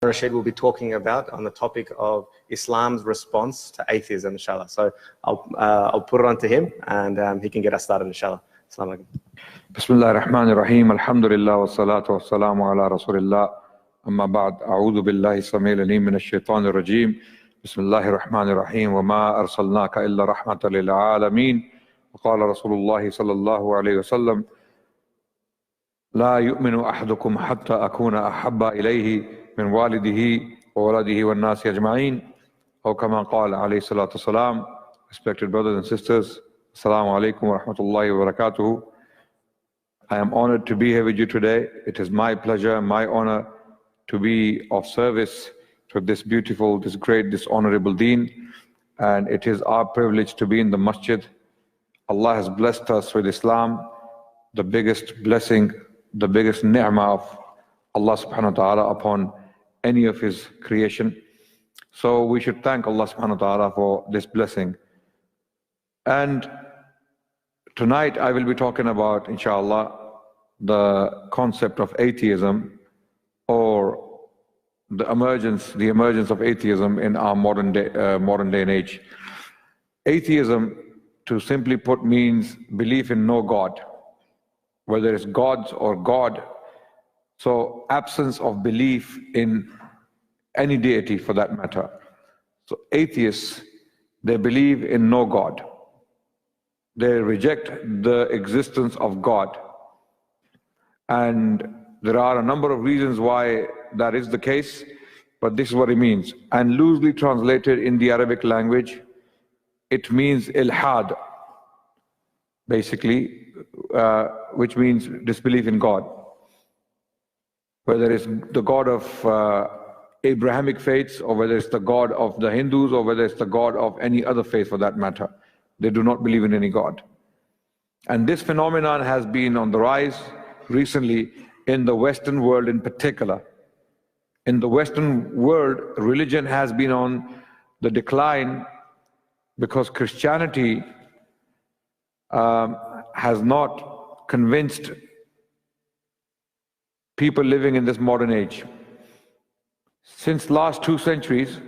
Rashid will be talking about on the topic of Islam's response to atheism, inshallah. So I'll put it on to him, and he can get us started, inshallah. Assalamu alaikum. Bismillah ar-Rahman ar-Rahim. Alhamdulillah wa salatu wa salamu ala Rasulillah. Amma ba'd. A'udhu billahi samil alim min ash-shaytan ar-rajim. Bismillah ar-Rahman ar-Rahim. Wa ma arsalnaka illa rahmatan lil alameen. Wa qala Rasulullah sallallahu alayhi wa sallam. لا يؤمن أحدكم حتى أكون أحب إليه من والده وولده والناس أجمعين أو كما قال عليه الصلاة والسلام. Respected brothers and sisters, Assalamu alaikum wa rahmatullahi wa barakatuhu. I am honored to be here with you today. It is my pleasure, my honor to be of service to this beautiful, this great, this honorable deen, and it is our privilege to be in the masjid. Allah has blessed us with Islam, the biggest blessing, the biggest ni'mah of Allah subhanahu wa ta'ala upon any of His creation. So we should thank Allah subhanahu wa ta'ala for this blessing. And tonight I will be talking about, inshallah, the concept of atheism, or the emergence of atheism in our modern day and age. Atheism, to simply put, means belief in no God, whether it's gods or God. So absence of belief in any deity for that matter. So atheists, they believe in no God. They reject the existence of God. And there are a number of reasons why that is the case, but this is what it means. And loosely translated in the Arabic language, it means ilhad, basically, which means disbelief in God. Whether it's the God of Abrahamic faiths, or whether it's the God of the Hindus, or whether it's the God of any other faith for that matter. They do not believe in any God. And this phenomenon has been on the rise recently in the Western world in particular. In the Western world, religion has been on the decline because Christianity has not convinced people living in this modern age. Since last 2 centuries,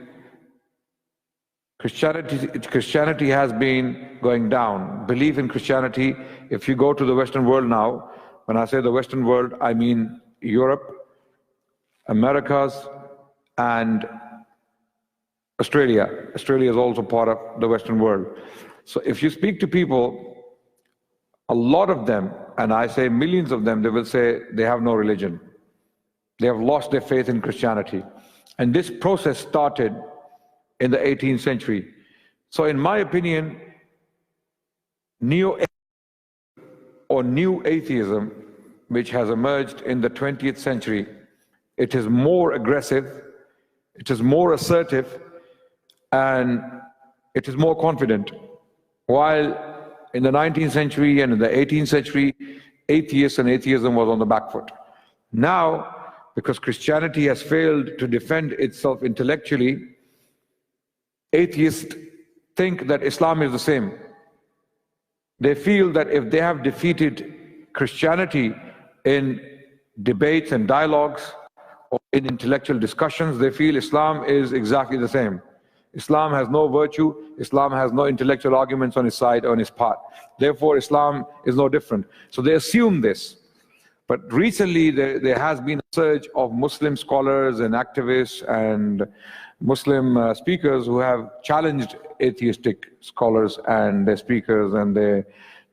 Christianity has been going down. Belief in Christianity, if you go to the Western world now, when I say the Western world, I mean Europe, Americas, and Australia. Australia is also part of the Western world. So if you speak to people, a lot of them, and I say millions of them, they will say they have no religion. They have lost their faith in Christianity. And this process started in the 18th century. So in my opinion, new atheism, which has emerged in the 20th century, it is more aggressive, it is more assertive, and it is more confident. While in the 19th century and in the 18th century, atheists and atheism was on the back foot. Now, because Christianity has failed to defend itself intellectually, atheists think that Islam is the same. They feel that if they have defeated Christianity in debates and dialogues or in intellectual discussions, they feel Islam is exactly the same. Islam has no virtue, Islam has no intellectual arguments on its side or on its part. Therefore, Islam is no different. So they assume this. But recently, there has been a surge of Muslim scholars and activists and Muslim speakers who have challenged atheistic scholars and their speakers and their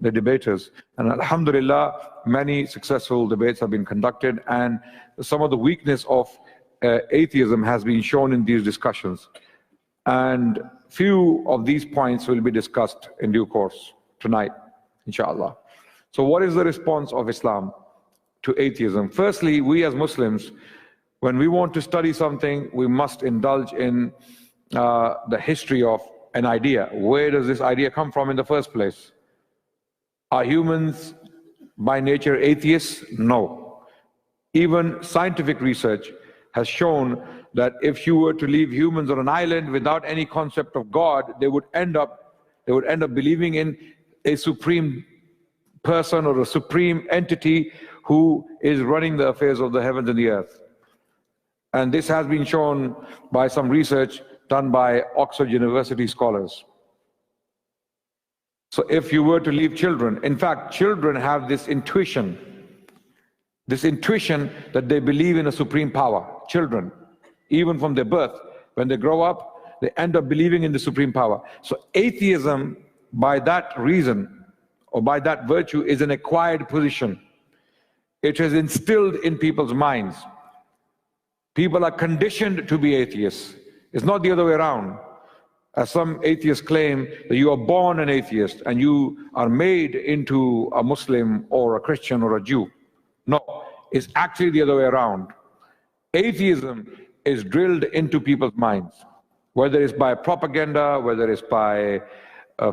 debaters. And alhamdulillah, many successful debates have been conducted, and some of the weakness of atheism has been shown in these discussions. And few of these points will be discussed in due course tonight, inshallah. So what is the response of Islam to atheism? Firstly, we as Muslims, when we want to study something, we must indulge in the history of an idea. Where does this idea come from in the first place? Are humans by nature atheists? No. Even scientific research has shown that if you were to leave humans on an island without any concept of God, they would end up believing in a supreme person or a supreme entity who is running the affairs of the heavens and the earth. And this has been shown by some research done by Oxford University scholars. So if you were to leave children, in fact, children have this intuition that they believe in a supreme power. Children, even from their birth, when they grow up, they end up believing in the supreme power. So atheism, by that reason, or by that virtue, is an acquired position. It is instilled in people's minds. People are conditioned to be atheists. It's not the other way around. As some atheists claim that you are born an atheist and you are made into a Muslim or a Christian or a Jew. No, it's actually the other way around. Atheism is drilled into people's minds, whether it's by propaganda, whether it's by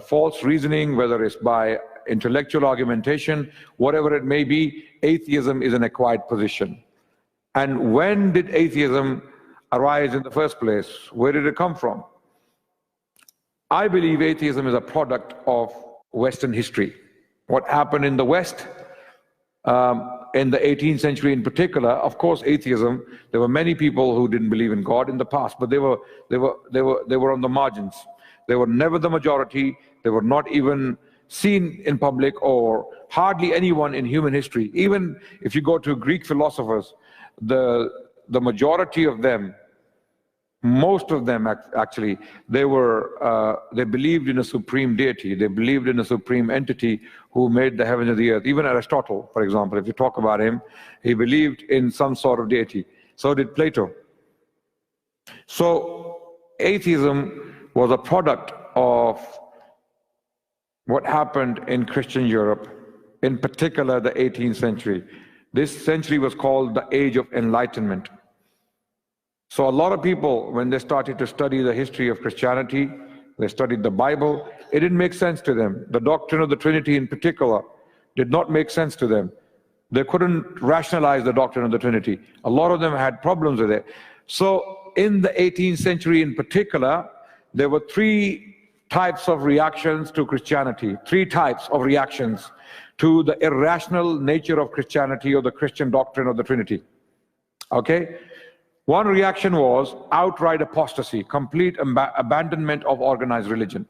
false reasoning, whether it's by intellectual argumentation, whatever it may be, atheism is an acquired position. And when did atheism arise in the first place? Where did it come from? I believe atheism is a product of Western history. What happened in the West, in the 18th century in particular, of course, atheism, there were many people who didn't believe in God in the past, but they were on the margins. They were never the majority. They were not even seen in public, or hardly anyone in human history. Even if you go to Greek philosophers, the majority of them, most of them actually, they believed in a supreme deity. They believed in a supreme entity who made the heavens and the earth. Even Aristotle, for example, if you talk about him, he believed in some sort of deity. So did Plato. So atheism was a product of what happened in Christian Europe, in particular the 18th century. This century was called the Age of Enlightenment. So a lot of people, when they started to study the history of Christianity, they studied the Bible, it didn't make sense to them. The doctrine of the Trinity in particular did not make sense to them. They couldn't rationalize the doctrine of the Trinity. A lot of them had problems with it. So in the 18th century in particular, there were three types of reactions to Christianity, three types of reactions to the irrational nature of Christianity or the Christian doctrine of the Trinity. Okay? One reaction was outright apostasy, complete abandonment of organized religion.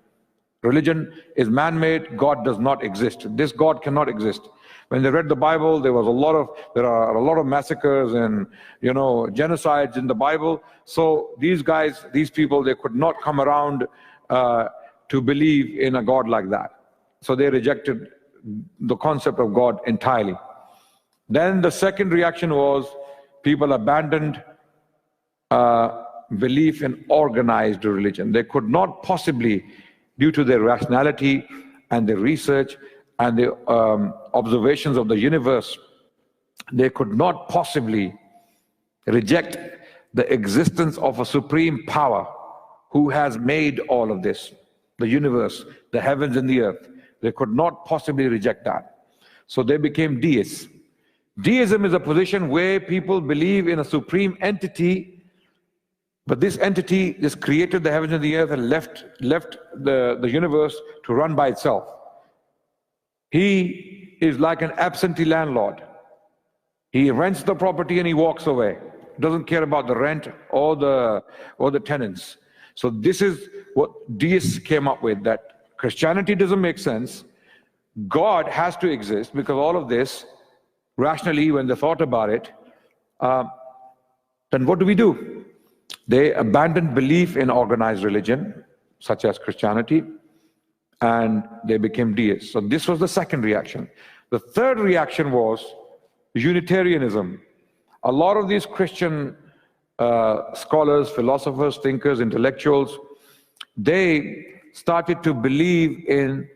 Religion is man-made, God does not exist. This God cannot exist. When they read the Bible, there are a lot of massacres and, genocides in the Bible. So these guys, these people, they could not come around to believe in a God like that. So they rejected the concept of God entirely. Then the second reaction was people abandoned belief in organized religion. They could not possibly, due to their rationality and their research and the observations of the universe, they could not possibly reject the existence of a supreme power who has made all of this, the universe, the heavens and the earth. They could not possibly reject that. So they became deists. Deism is a position where people believe in a supreme entity, but this entity just created the heavens and the earth and left the universe to run by itself. He is like an absentee landlord. He rents the property and he walks away. Doesn't care about the rent or the tenants. So this is what deists came up with, that Christianity doesn't make sense. God has to exist, because all of this, rationally, when they thought about it, then what do? They abandoned belief in organized religion, such as Christianity, and they became deists. So this was the second reaction. The third reaction was Unitarianism. A lot of these Christian scholars, philosophers, thinkers, intellectuals, they started to believe in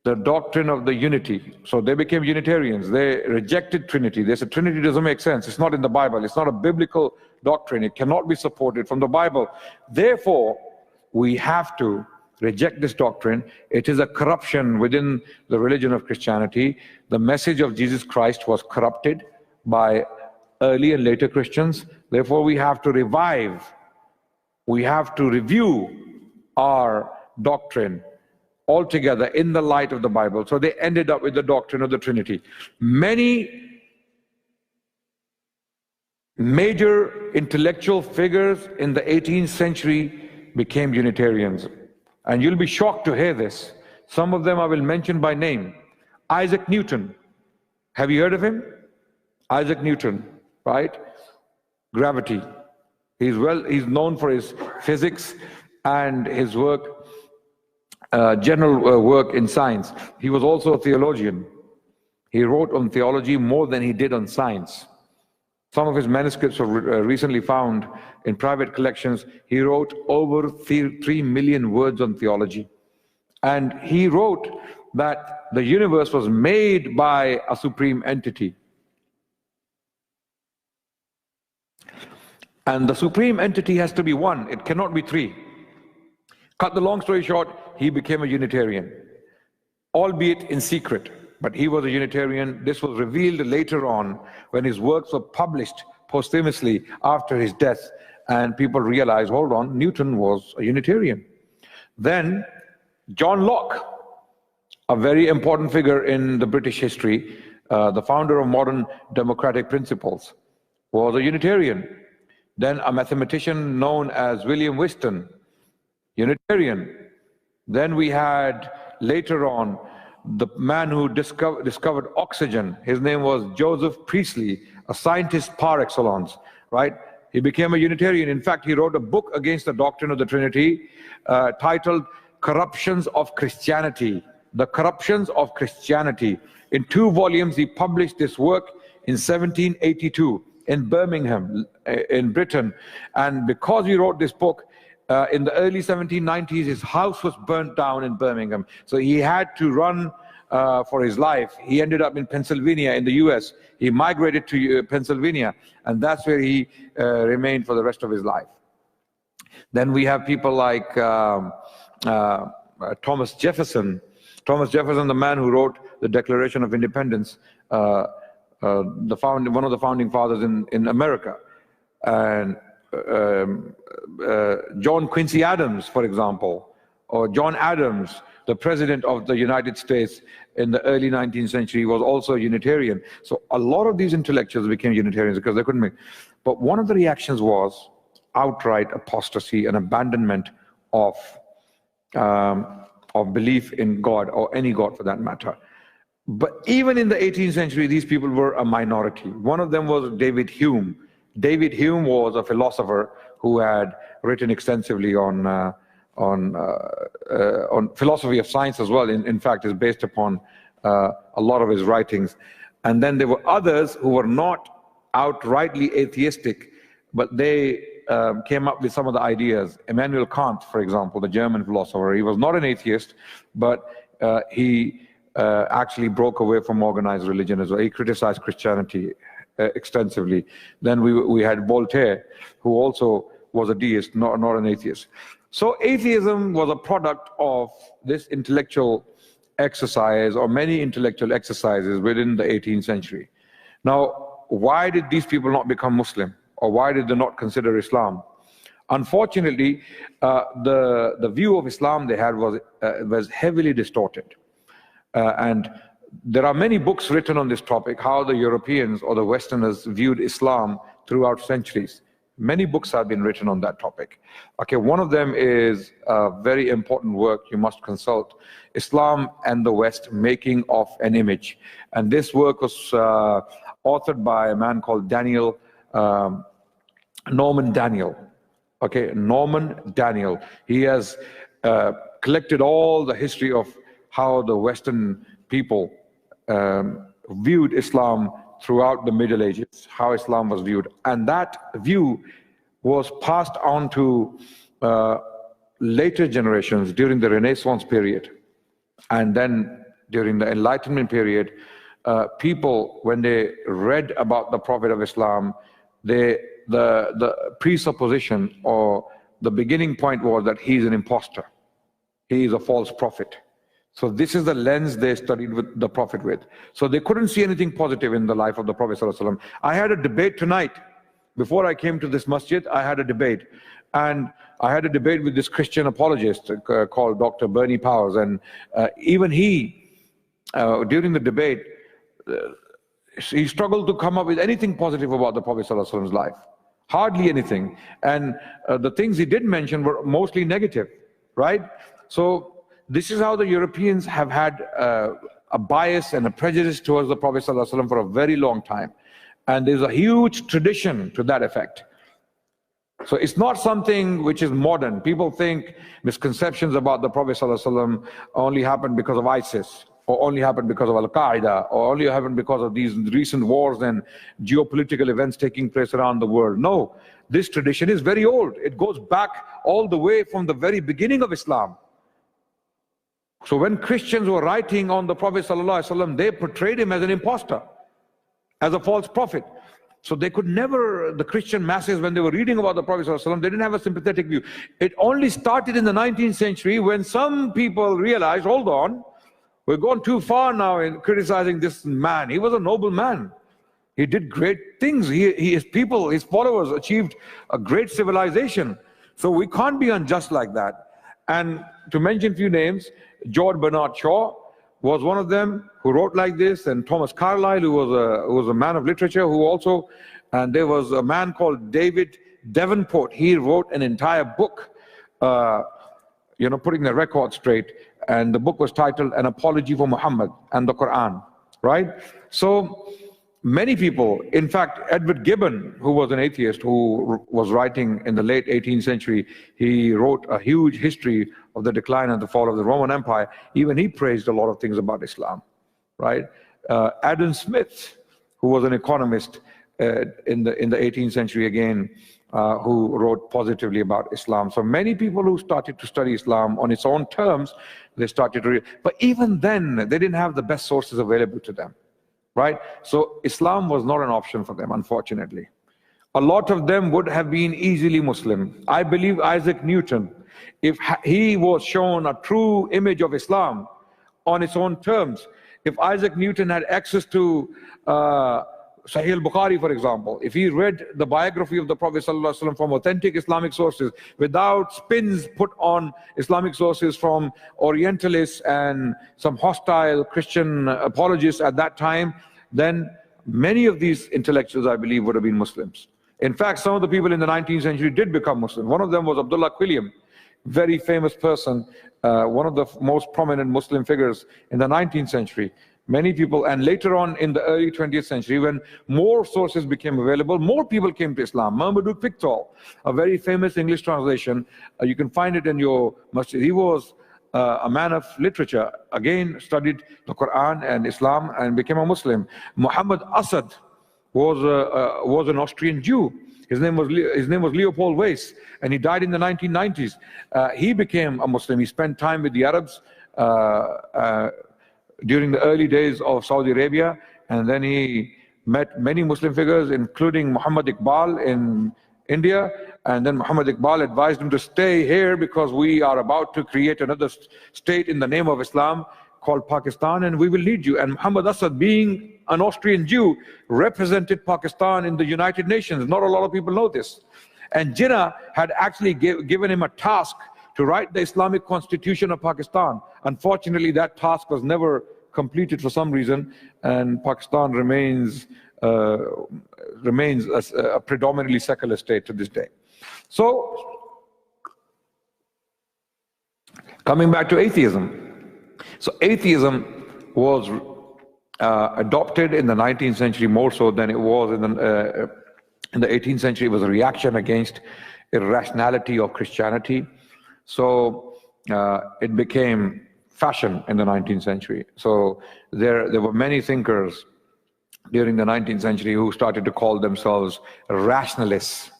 the doctrine of the unity. So they became Unitarians. They rejected Trinity. They said Trinity doesn't make sense. It's not in the Bible. It's not a biblical doctrine. It cannot be supported from the Bible. Therefore, we have to reject this doctrine. It is a corruption within the religion of Christianity. The message of Jesus Christ was corrupted by early and later Christians. Therefore, we have to revive. We have to review our doctrine altogether in the light of the Bible. So they ended up with the doctrine of the Trinity. Many major intellectual figures in the 18th century became Unitarians. And you'll be shocked to hear this. Some of them I will mention by name. Isaac Newton. Have you heard of him? Isaac Newton, right? Gravity. He's known for his physics and his work, general work in science. He was also a theologian. He wrote on theology more than he did on science. Some of his manuscripts were recently found in private collections. He wrote over 3 million words on theology. And he wrote that the universe was made by a supreme entity. And the supreme entity has to be one. It cannot be three. Cut the long story short, he became a Unitarian, albeit in secret. But he was a Unitarian. This was revealed later on when his works were published posthumously after his death. And people realized, hold on, Newton was a Unitarian. Then John Locke, a very important figure in the British history, the founder of modern democratic principles, was a Unitarian. Then a mathematician known as William Whiston, Unitarian. Then we had later on the man who discovered oxygen. His name was Joseph Priestley, a scientist par excellence, right? He became a Unitarian. In fact, he wrote a book against the doctrine of the Trinity titled Corruptions of Christianity. The Corruptions of Christianity. In 2 volumes, he published this work in 1782 in Birmingham, in Britain. And because he wrote this book, in the early 1790s, his house was burnt down in Birmingham. So he had to run for his life. He ended up in Pennsylvania in the US. He migrated to Pennsylvania, and that's where he remained for the rest of his life. Then we have people like Thomas Jefferson. Thomas Jefferson, the man who wrote the Declaration of Independence, one of the founding fathers in America. And John Quincy Adams, for example, or John Adams, the president of the United States in the early 19th century, was also a Unitarian. So a lot of these intellectuals became Unitarians because they couldn't make. But one of the reactions was outright apostasy and abandonment of belief in God, or any God for that matter. But even in the 18th century, these people were a minority. One of them was David Hume. David Hume was a philosopher who had written extensively on philosophy of science as well. In fact, is based upon a lot of his writings. And then there were others who were not outrightly atheistic, but they came up with some of the ideas. Immanuel Kant, for example, the German philosopher, he was not an atheist, but he actually broke away from organized religion as well. He criticized Christianity extensively. Then we had Voltaire, who also was a deist, not an atheist. So atheism was a product of this intellectual exercise, or many intellectual exercises within the 18th century. Now, why did these people not become Muslim? Or why did they not consider Islam? Unfortunately, the view of Islam they had was heavily distorted. And there are many books written on this topic, how the Europeans or the Westerners viewed Islam throughout centuries. Many books have been written on that topic. Okay, one of them is a very important work you must consult, Islam and the West, Making of an Image. And this work was authored by a man called Norman Daniel. Okay, Norman Daniel. He has collected all the history of how the Western people viewed Islam throughout the Middle Ages, how Islam was viewed. And that view was passed on to later generations during the Renaissance period. And then during the Enlightenment period, people, when they read about the Prophet of Islam, the presupposition or the beginning point was that he's an imposter. He is a false prophet. So this is the lens they studied with the Prophet with. So they couldn't see anything positive in the life of the Prophet ﷺ. I had a debate tonight. Before I came to this masjid, I had a debate. And I had a debate with this Christian apologist called Dr. Bernie Powers. And even he, during the debate, he struggled to come up with anything positive about the Prophet ﷺ's life. Hardly anything. And the things he did mention were mostly negative, right? So this is how the Europeans have had a bias and a prejudice towards the Prophet ﷺ for a very long time. And there's a huge tradition to that effect. So it's not something which is modern. People think misconceptions about the Prophet ﷺ only happened because of ISIS, or only happened because of Al-Qaeda, or only happened because of these recent wars and geopolitical events taking place around the world. No, this tradition is very old. It goes back all the way from the very beginning of Islam. So when Christians were writing on the Prophet ﷺ, they portrayed him as an imposter, as a false prophet. So they could never, the Christian masses, when they were reading about the Prophet ﷺ, they didn't have a sympathetic view. It only started in the 19th century when some people realized, hold on, we're going too far now in criticizing this man. He was a noble man. He did great things. His people, his followers achieved a great civilization. So we can't be unjust like that. And to mention a few names, George Bernard Shaw was one of them who wrote like this, and Thomas Carlyle, who was a man of literature, who also, and there was a man called David Davenport. He wrote an entire book, putting the record straight, and the book was titled An Apology for Muhammad and the Quran, right? So many people, in fact, Edward Gibbon, who was an atheist, who was writing in the late 18th century, he wrote a huge history of the decline and the fall of the Roman Empire. Even he praised a lot of things about Islam, right? Adam Smith, who was an economist in the 18th century again, who wrote positively about Islam. So many people who started to study Islam on its own terms, they started to read. But even then, they didn't have the best sources available to them, right? So Islam was not an option for them, unfortunately. A lot of them would have been easily Muslim. I believe Isaac Newton, if he was shown a true image of Islam on its own terms, if Isaac Newton had access to Sahih al-Bukhari, for example, if he read the biography of the Prophet ﷺ from authentic Islamic sources, without spins put on Islamic sources from Orientalists and some hostile Christian apologists at that time, then many of these intellectuals, I believe, would have been Muslims. In fact, some of the people in the 19th century did become Muslim. One of them was Abdullah Quilliam, very famous person, one of the most prominent Muslim figures in the 19th century. Many people, and later on in the early 20th century, when more sources became available, more people came to Islam. Marmaduke Pickthall, a very famous English translation, you can find it in your masjid. He was a man of literature, again studied the Quran and Islam and became a Muslim. Muhammad Asad was an Austrian Jew. His name was Leopold Weiss, and he died in the 1990s. He became a Muslim. He spent time with the Arabs during the early days of Saudi Arabia, and then he met many Muslim figures, including Muhammad Iqbal in India, and then Muhammad Iqbal advised him to stay here because we are about to create another state in the name of Islam called Pakistan, and we will lead you. And Muhammad Asad, being an Austrian Jew, represented Pakistan in the United Nations. Not a lot of people know this. And Jinnah had actually given him a task to write the Islamic Constitution of Pakistan. Unfortunately, that task was never completed for some reason, and Pakistan remains a predominantly secular state to this day. So, coming back to atheism. So atheism was adopted in the 19th century more so than it was in the 18th century. It was a reaction against irrationality of Christianity. So it became fashion in the 19th century. So there were many thinkers during the 19th century who started to call themselves rationalists.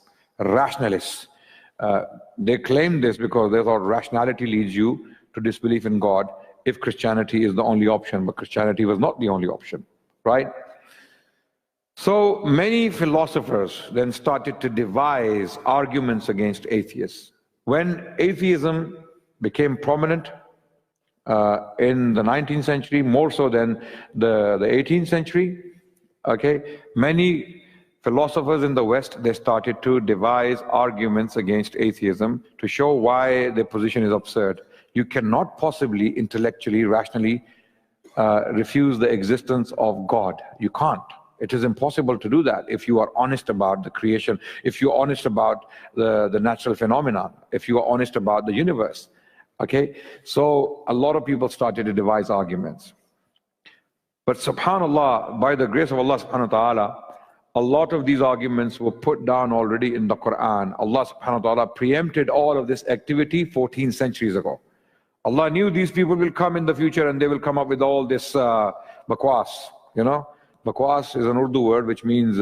They claimed this because they thought rationality leads you to disbelief in God if Christianity is the only option, but Christianity was not the only option, right? So many philosophers then started to devise arguments against atheists. When atheism became prominent in the 19th century, more so than the 18th century, okay, many philosophers in the West, they started to devise arguments against atheism to show why their position is absurd. You cannot possibly intellectually, rationally refuse the existence of God. You can't. It is impossible to do that if you are honest about the creation, if you're honest about the natural phenomenon, if you are honest about the universe. Okay, so a lot of people started to devise arguments. But subhanAllah, by the grace of Allah subhanahu wa ta'ala, a lot of these arguments were put down already in the Quran. Allah subhanahu wa ta'ala preempted all of this activity 14 centuries ago. Allah knew these people will come in the future and they will come up with all this bakwas, you know. Bakwas is an Urdu word which means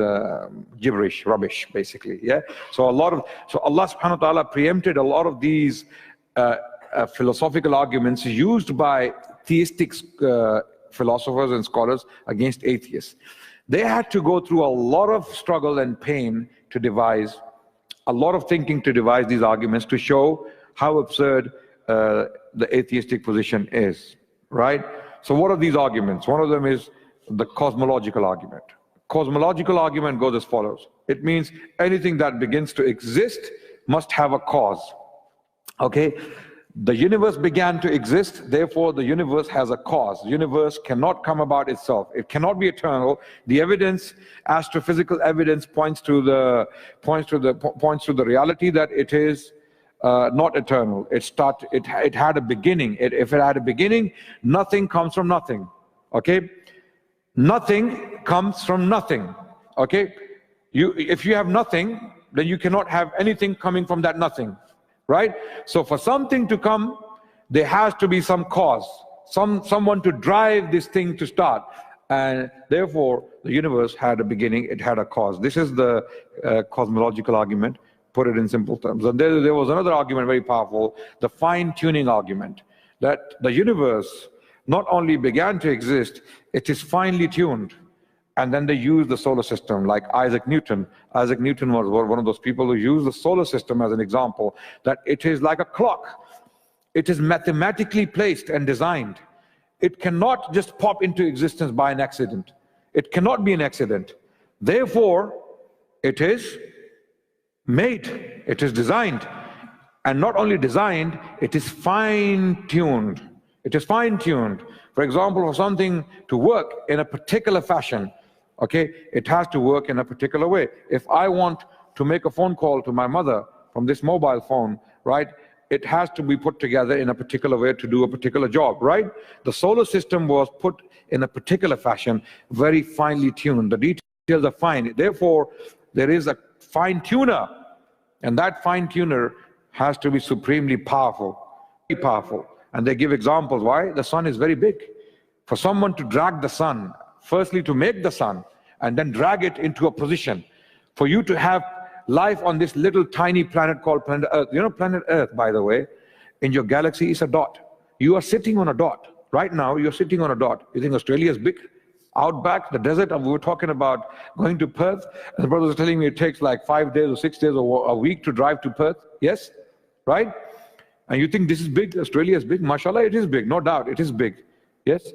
gibberish, rubbish, basically. Yeah. So Allah subhanahu wa ta'ala preempted a lot of these philosophical arguments used by theistic philosophers and scholars against atheists. They had to go through a lot of struggle and pain to devise, a lot of thinking to devise these arguments to show how absurd the atheistic position is, right? So what are these arguments? One of them is the cosmological argument. Cosmological argument goes as follows. It means anything that begins to exist must have a cause. Okay? The universe began to exist, therefore the universe has a cause. The universe cannot come about itself. It cannot be eternal. The evidence, astrophysical evidence, points to the reality that it is not eternal. It had a beginning. If it had a beginning, nothing comes from nothing. Okay? Nothing comes from nothing. Okay? If you have nothing, then you cannot have anything coming from that nothing. Right? So for something to come, there has to be some cause, someone to drive this thing to start. And therefore, the universe had a beginning, it had a cause. This is the cosmological argument, put it in simple terms. And there was another argument, very powerful, the fine-tuning argument, that the universe not only began to exist, it is finely tuned. And then they used the solar system, like Isaac Newton. Isaac Newton was one of those people who used the solar system as an example, that it is like a clock. It is mathematically placed and designed. It cannot just pop into existence by an accident. It cannot be an accident. Therefore, it is made, it is designed. And not only designed, it is fine-tuned. It is fine-tuned. For example, for something to work in a particular fashion, okay, it has to work in a particular way. If I want to make a phone call to my mother from this mobile phone, right, it has to be put together in a particular way to do a particular job, right? The solar system was put in a particular fashion, very finely tuned. The details are fine. Therefore, there is a fine tuner, and that fine tuner has to be supremely powerful, very powerful. And they give examples. Why? The sun is very big. For someone to drag the sun, firstly to make the sun, and then drag it into a position, for you to have life on this little tiny planet called planet Earth. You know, planet Earth, by the way, in your galaxy is a dot. You are sitting on a dot. Right now, you're sitting on a dot. You think Australia is big? Outback, the desert, we were talking about going to Perth, and the brother was telling me it takes like 5 days or 6 days or a week to drive to Perth. Yes? Right? And you think this is big, Australia is big? MashaAllah, it is big, no doubt, it is big. Yes?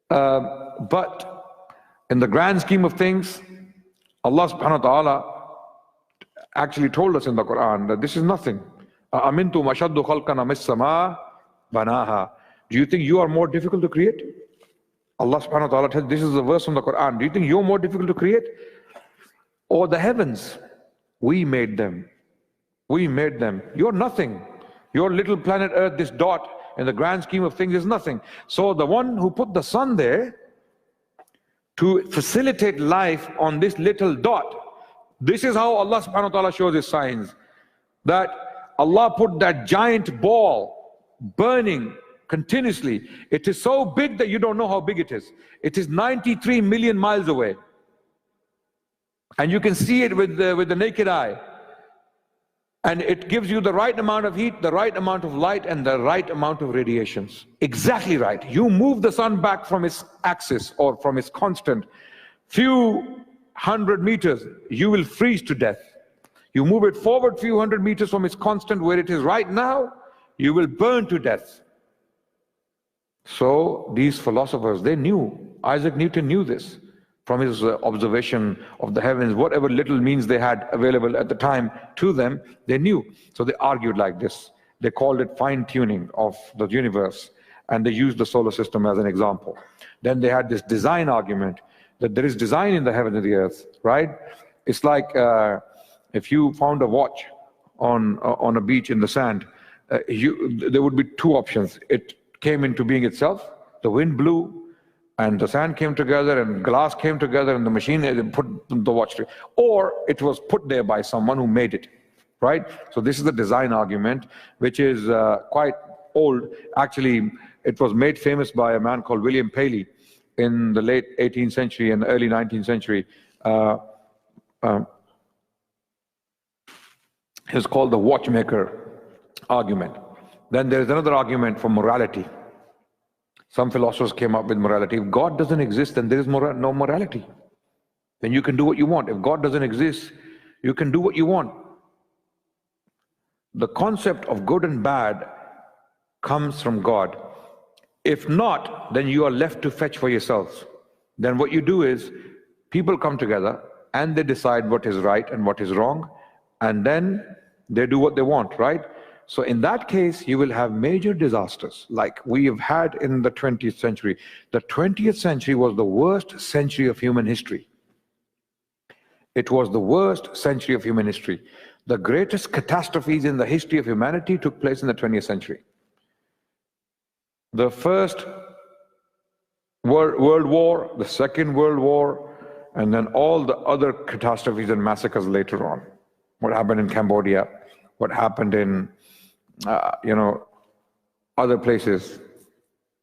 But in the grand scheme of things, Allah subhanahu wa ta'ala actually told us in the Quran that this is nothing. أَأَمِنْتُمْ أَشَدُّ خَلْقًا أَمِ السَّمَاءِ بَنَاهَا. Do you think you are more difficult to create? Allah subhanahu wa ta'ala tells, this is a verse from the Quran. Do you think you're more difficult to create? Or the heavens? We made them. We made them. You're nothing. Your little planet Earth, this dot, in the grand scheme of things is nothing. So the one who put the sun there to facilitate life on this little dot, this is how Allah subhanahu wa ta'ala shows his signs. That Allah put that giant ball burning continuously. It is so big that you don't know how big it is. It is 93 million miles away. And you can see it with the naked eye. And it gives you the right amount of heat, the right amount of light, and the right amount of radiations. Exactly right. You move the sun back from its axis or from its constant few hundred meters, you will freeze to death. You move it forward few hundred meters from its constant where it is right now, you will burn to death. So these philosophers, they knew, Isaac Newton knew this from his observation of the heavens, whatever little means they had available at the time to them, they knew. So they argued like this. They called it fine-tuning of the universe, and they used the solar system as an example. Then they had this design argument. that there is design in the heaven and the earth, right? It's like if you found a watch on a beach in the sand, there would be two options. It came into being itself, the wind blew, and the sand came together, and glass came together, and the machine put the watch together. Or it was put there by someone who made it, right? So this is the design argument, which is quite old. Actually, it was made famous by a man called William Paley in the late 18th century and early 19th century. It's called the watchmaker argument. Then there is another argument for morality. Some philosophers came up with morality. If God doesn't exist, then there is no morality. Then you can do what you want. If God doesn't exist, you can do what you want. The concept of good and bad comes from God. If not, then you are left to fetch for yourselves. Then what you do is, people come together and they decide what is right and what is wrong, and then they do what they want, right? So in that case, you will have major disasters like we have had in the 20th century. The 20th century was the worst century of human history. It was the worst century of human history. The greatest catastrophes in the history of humanity took place in the 20th century. The First World War, the Second World War, and then all the other catastrophes and massacres later on. What happened in Cambodia, what happened in other places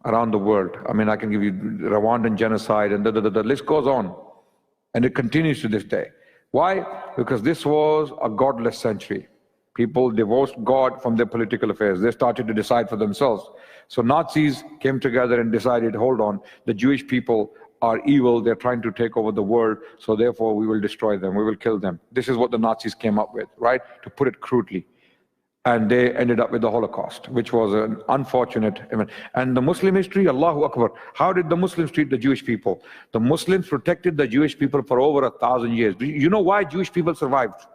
around the world. I mean, I can give you Rwandan genocide, and the list goes on. And it continues to this day. Why? Because this was a godless century. People divorced God from their political affairs. They started to decide for themselves. So Nazis came together and decided, hold on, the Jewish people are evil, they're trying to take over the world, so therefore we will destroy them, we will kill them. This is what the Nazis came up with, right? To put it crudely. And they ended up with the Holocaust, which was an unfortunate event. And the Muslim history, Allahu Akbar, how did the Muslims treat the Jewish people? The Muslims protected the Jewish people for over 1,000 years. You know why Jewish people survived?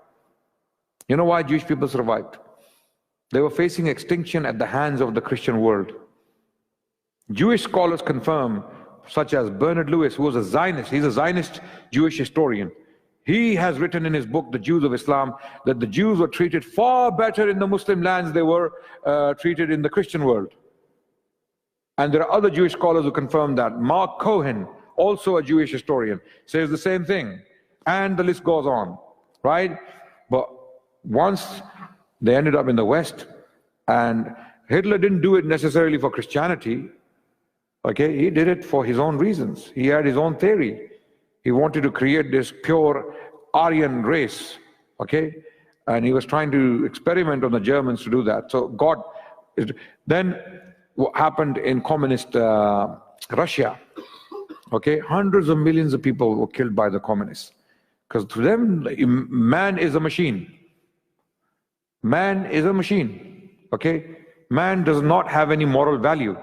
You know why Jewish people survived? They were facing extinction at the hands of the Christian world. Jewish scholars confirm, such as Bernard Lewis, who was a Zionist, he's a Zionist Jewish historian. He has written in his book, The Jews of Islam, that the Jews were treated far better in the Muslim lands they were treated in the Christian world. And there are other Jewish scholars who confirm that. Mark Cohen, also a Jewish historian, says the same thing. And the list goes on, right? But once they ended up in the West, and Hitler didn't do it necessarily for Christianity, okay? He did it for his own reasons. He had his own theory. He wanted to create this pure Aryan race, okay? And he was trying to experiment on the Germans to do that. So God, then what happened in communist Russia, okay? Hundreds of millions of people were killed by the communists. Because to them, man is a machine. Man is a machine, okay? Man does not have any moral value.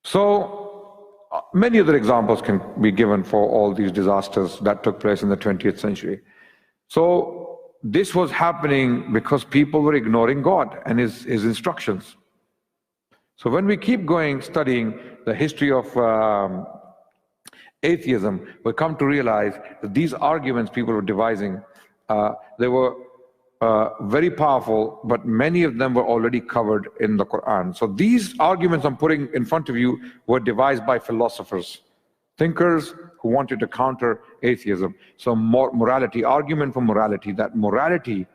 So, many other examples can be given for all these disasters that took place in the 20th century. So this was happening because people were ignoring God and his instructions. So when we keep going studying the history of atheism, we come to realize that these arguments people were devising, they were very powerful, but many of them were already covered in the Quran. So these arguments I'm putting in front of you were devised by philosophers, thinkers who wanted to counter atheism. So morality, argument for morality, that morality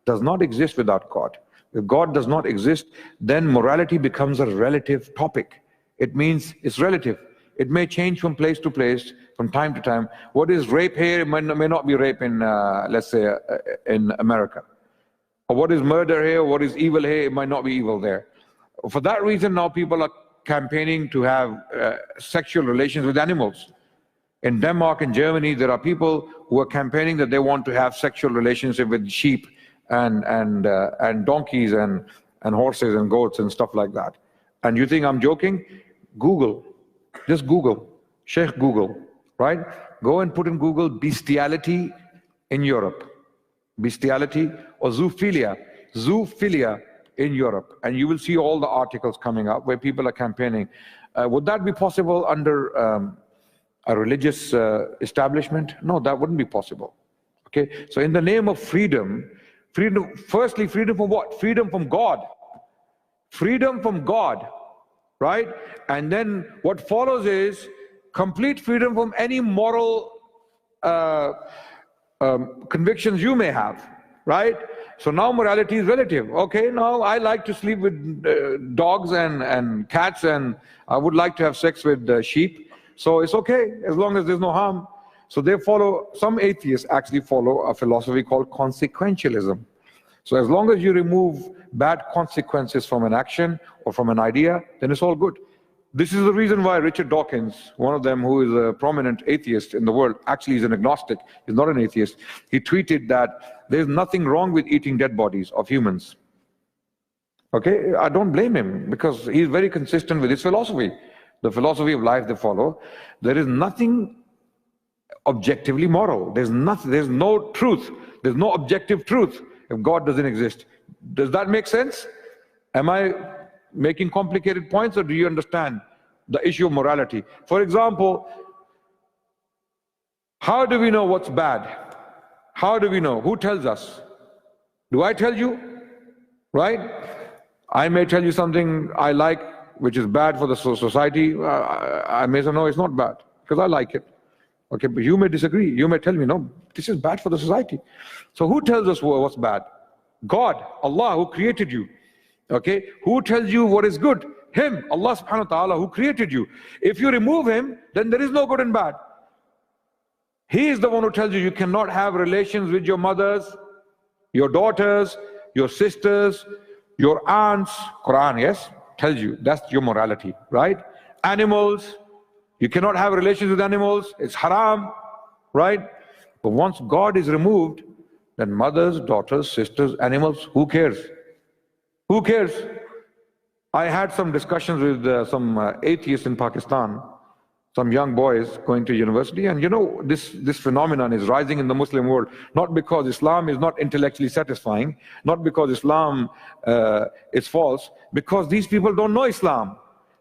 does not exist without God. If God does not exist, then morality becomes a relative topic. It means it's relative. It may change from place to place, from time to time. What is rape here may not be rape in, let's say, in America. Or what is murder here, what is evil here, it might not be evil there. For that reason, now people are campaigning to have sexual relations with animals. In Denmark and Germany, there are people who are campaigning that they want to have sexual relationship with sheep and donkeys and horses and goats and stuff like that. And you think I'm joking? Google. Just Google, Sheikh Google, right? Go and put in Google bestiality in Europe. Bestiality or zoophilia. Zoophilia in Europe. And you will see all the articles coming up where people are campaigning. Would that be possible under a religious establishment? No, that wouldn't be possible. Okay, so in the name of freedom, firstly, freedom from what? Freedom from God. Freedom from God, right? And then what follows is complete freedom from any moral convictions you may have, right? So now morality is relative. Okay, now I like to sleep with dogs and cats, and I would like to have sex with sheep. So it's okay as long as there's no harm. So they follow, some atheists actually follow a philosophy called consequentialism. So as long as you remove bad consequences from an action or from an idea, then it's all good. This is the reason why Richard Dawkins, one of them who is a prominent atheist in the world, actually is an agnostic, he's not an atheist. He tweeted that there's nothing wrong with eating dead bodies of humans. Okay, I don't blame him because he's very consistent with his philosophy. The philosophy of life they follow. There is nothing objectively moral. There's no truth. There's no objective truth if God doesn't exist. Does that make sense? Am I making complicated points, or do you understand the issue of morality? For example, how do we know what's bad? How do we know? Who tells us? Do I tell you? Right? I may tell you something I like which is bad for the society. I may say, no, it's not bad because I like it. Okay, but you may disagree. You may tell me, no, this is bad for the society. So who tells us what's bad? God, Allah, who created you. Okay, who tells you what is good? Him, Allah subhanahu wa ta'ala, who created you. If you remove him, then there is no good and bad. He is the one who tells you you cannot have relations with your mothers, your daughters, your sisters, your aunts. Quran, yes, tells you that's your morality, right? Animals, you cannot have relations with animals, it's haram, right? But once God is removed, then mothers, daughters, sisters, animals, who cares? Who cares? I had some discussions with some atheists in Pakistan, some young boys going to university, and you know, this phenomenon is rising in the Muslim world, not because Islam is not intellectually satisfying, not because Islam is false, because these people don't know Islam.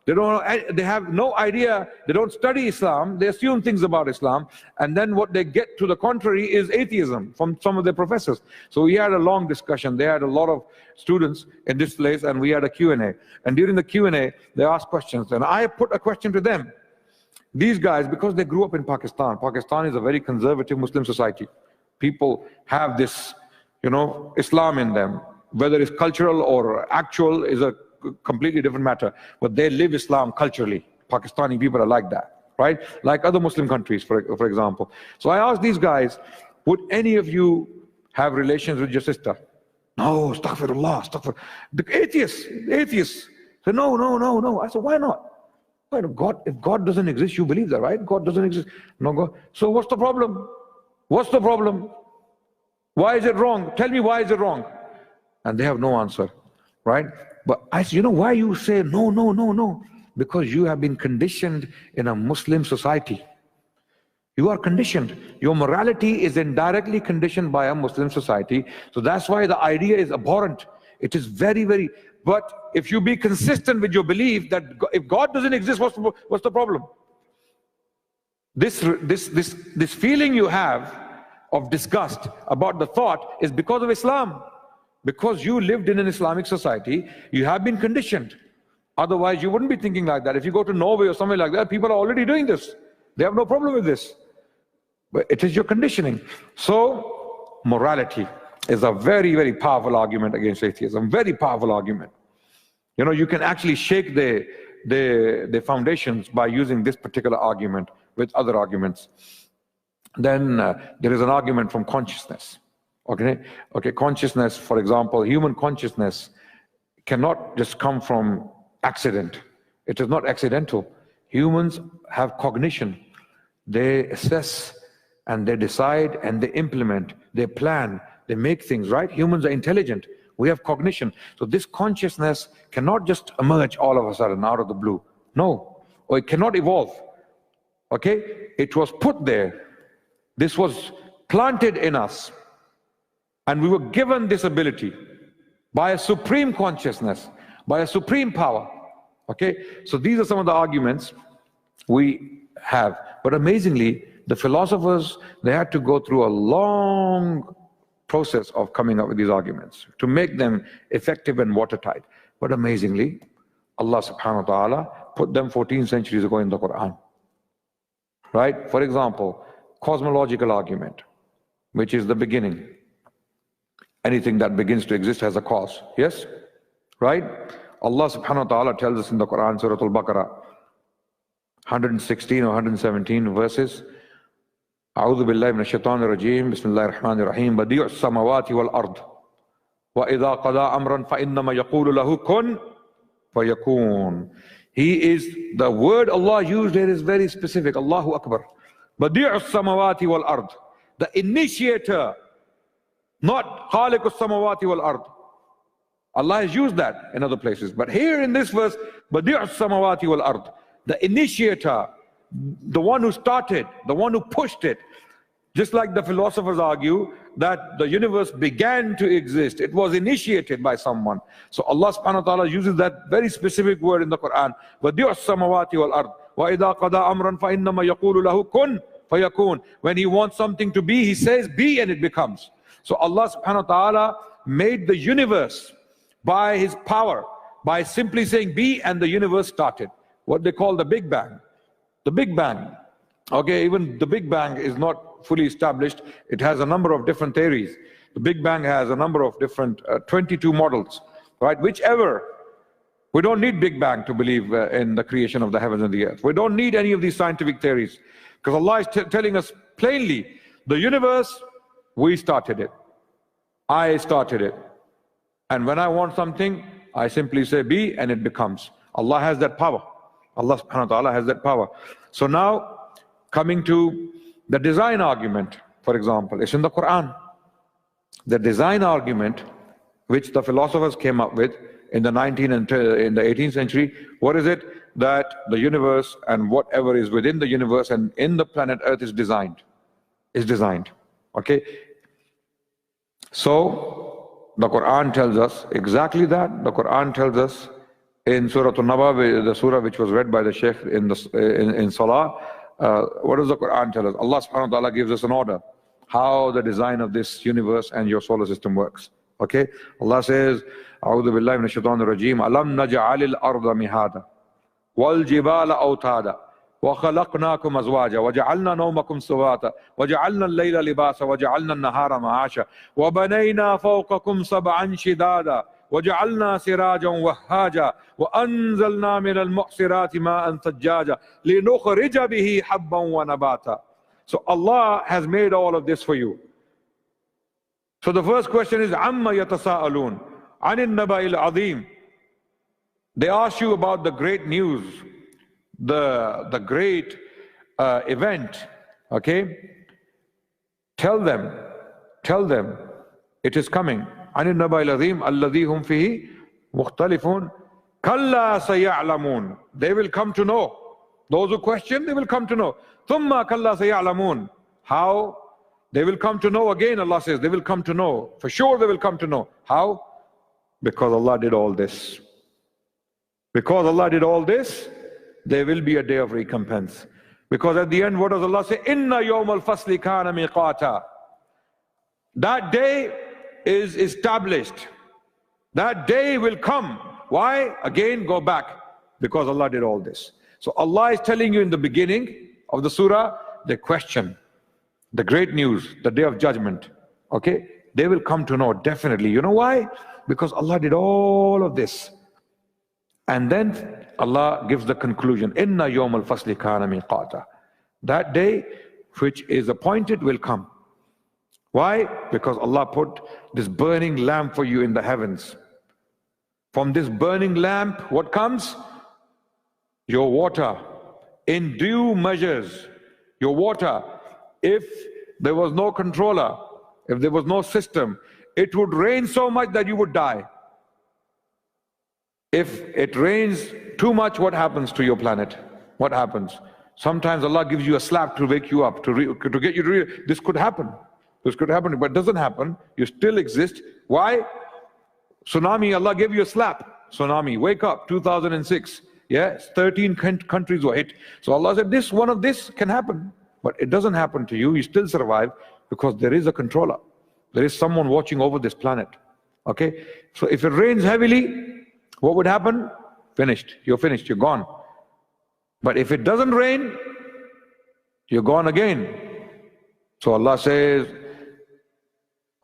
They have no idea, they don't study Islam, they assume things about Islam, and then what they get to the contrary is atheism from some of their professors. So we had a long discussion. They had a lot of students in this place, and we had a Q&A. And during the Q&A, they asked questions, and I put a question to them. These guys, because they grew up in Pakistan, Pakistan is a very conservative Muslim society. People have this, you know, Islam in them. Whether it's cultural or actual is a completely different matter, but they live Islam culturally. Pakistani people are like that, right? Like other Muslim countries, for example. So I asked these guys, would any of you have relations with your sister? No, astaghfirullah, astaghfirullah. The atheists said, no. I said, why not? Why not? God, if God doesn't exist, you believe that, right? God doesn't exist. No, God. So what's the problem? What's the problem? Why is it wrong? Tell me, why is it wrong? And they have no answer, right? But I said, you know why you say no? Because you have been conditioned in a Muslim society. You are conditioned. Your morality is indirectly conditioned by a Muslim society. So that's why the idea is abhorrent. It is very, very... But if you be consistent with your belief that if God doesn't exist, what's the problem? This feeling you have of disgust about the thought is because of Islam. Because you lived in an Islamic society, you have been conditioned. Otherwise, you wouldn't be thinking like that. If you go to Norway or somewhere like that, people are already doing this. They have no problem with this. But it is your conditioning. So, morality is a very, very powerful argument against atheism. Very powerful argument. You know, you can actually shake the foundations by using this particular argument with other arguments. Then there is an argument from consciousness. Okay, consciousness, for example, human consciousness cannot just come from accident. It is not accidental. Humans have cognition. They assess and they decide and they implement, they plan, they make things, right? Humans are intelligent. We have cognition. So this consciousness cannot just emerge all of a sudden out of the blue. No, or it cannot evolve. Okay, it was put there. This was planted in us. And we were given this ability by a supreme consciousness, by a supreme power. Okay, so these are some of the arguments we have. But But amazingly, the philosophers, they had to go through a long process of coming up with these arguments to make them effective and watertight. But amazingly, Allah subhanahu wa ta'ala put them 14 centuries ago in the Quran. Right? For example, cosmological argument, which is the beginning. Anything that begins to exist has a cause. Yes? Right? Allah subhanahu wa ta'ala tells us in the Quran, Surah Al-Baqarah, 116 or 117 verses. أعوذ بالله من الشيطان الرجيم بسم الله الرحمن الرحيم بديع السماوات والأرض وإذا قضى أمرا فإنما يقول له كن فيكون. He is, the word Allah used here is very specific. Allahu Akbar. بديع السماوات والأرض, the initiator, not خالق السماوات والأرض. Allah has used that in other places, but here in this verse, بديع السماوات والأرض, the initiator, the one who started, the one who pushed it. Just like the philosophers argue that the universe began to exist, it was initiated by someone. So Allah subhanahu wa ta'ala uses that very specific word in the Quran. وَدِعُ السَّمَوَاتِ وَالْأَرْضِ وَإِذَا قَضَى أَمْرًا فَإِنَّمَا يَقُولُ لَهُ كُنْ فَيَكُونُ. When he wants something to be, he says be, and it becomes. So Allah subhanahu wa ta'ala made the universe by his power, by simply saying be, and the universe started. What they call the Big Bang. The Big Bang. Okay, even the Big Bang is not fully established. It has a number of different theories. The Big Bang has a number of different 22 models, right? Whichever. We don't need Big Bang to believe in the creation of the heavens and the earth. We don't need any of these scientific theories, because Allah is telling us plainly, the universe, we started it. I started it. And when I want something, I simply say be, and it becomes. Allah has that power. Allah subhanahu wa ta'ala has that power. So now, coming to the design argument, for example, it's in the Quran. The design argument, which the philosophers came up with in the 19th and in the 18th century, what is it? That the universe and whatever is within the universe and in the planet Earth is designed. Is designed. Okay? So, the Quran tells us exactly that. The Quran tells us in Surah An-Naba, the surah which was read by the Shaykh in Salah, what does the Quran tell us? Allah subhanahu wa ta'ala gives us an order, how the design of this universe and your solar system works. Okay? Allah says, أعوذ بالله من الشيطان الرجيم ألم نجعل الأرض مهادا والجبال أوتادا وخلقناكم أزواجا وجعلنا نومكم سباتا وجعلنا الليل لباسا وجعلنا النهار معاشا وبنينا فوقكم سبعا شدادا وجعلنا سراجا وهاجا وأنزلنا من المعصرات ماء ثجاجا لنخرج به حبا ونباتا. So Allah has made all of this for you. So the first question is عَمَّ يَتَسَاءَلُونَ عَنِ النَّبَإِ الْعَظِيمِ. They ask you about the great news, the great event. Okay? Tell them, it is coming. عن النبأ العظيم الذي هم فيه مختلفون كلا سيعلمون. They will come to know. Those who question, they will come to know. ثم كلا سيعلمون. How? They will come to know again. Allah says they will come to know. For sure they will come to know. How? Because Allah did all this. Because Allah did all this, there will be a day of recompense. Because at the end, what does Allah say? Inna yawmal fasli kana miqata. That day is established. That day will come. Why? Again, go back. Because Allah did all this. So Allah is telling you in the beginning of the surah, the question, the great news, the day of judgment. Okay? They will come to know definitely. You know why? Because Allah did all of this. And then Allah gives the conclusion, Inna yawmal fasli kana miqata. That day which is appointed will come. Why? Because Allah put this burning lamp for you in the heavens. From this burning lamp, what comes? Your water. In due measures. Your water. If there was no controller, if there was no system, it would rain so much that you would die. If it rains too much, what happens to your planet? What happens? Sometimes Allah gives you a slap to wake you up, to get you to this could happen. This could happen, but it doesn't happen. You still exist. Why? Tsunami, Allah gave you a slap. Tsunami, wake up, 2006. Yeah, 13 countries were hit. So Allah said, one of this can happen, but it doesn't happen to you. You still survive because there is a controller. There is someone watching over this planet. Okay? So if it rains heavily, what would happen? Finished. You're finished. You're gone. But if it doesn't rain, you're gone again. So Allah says,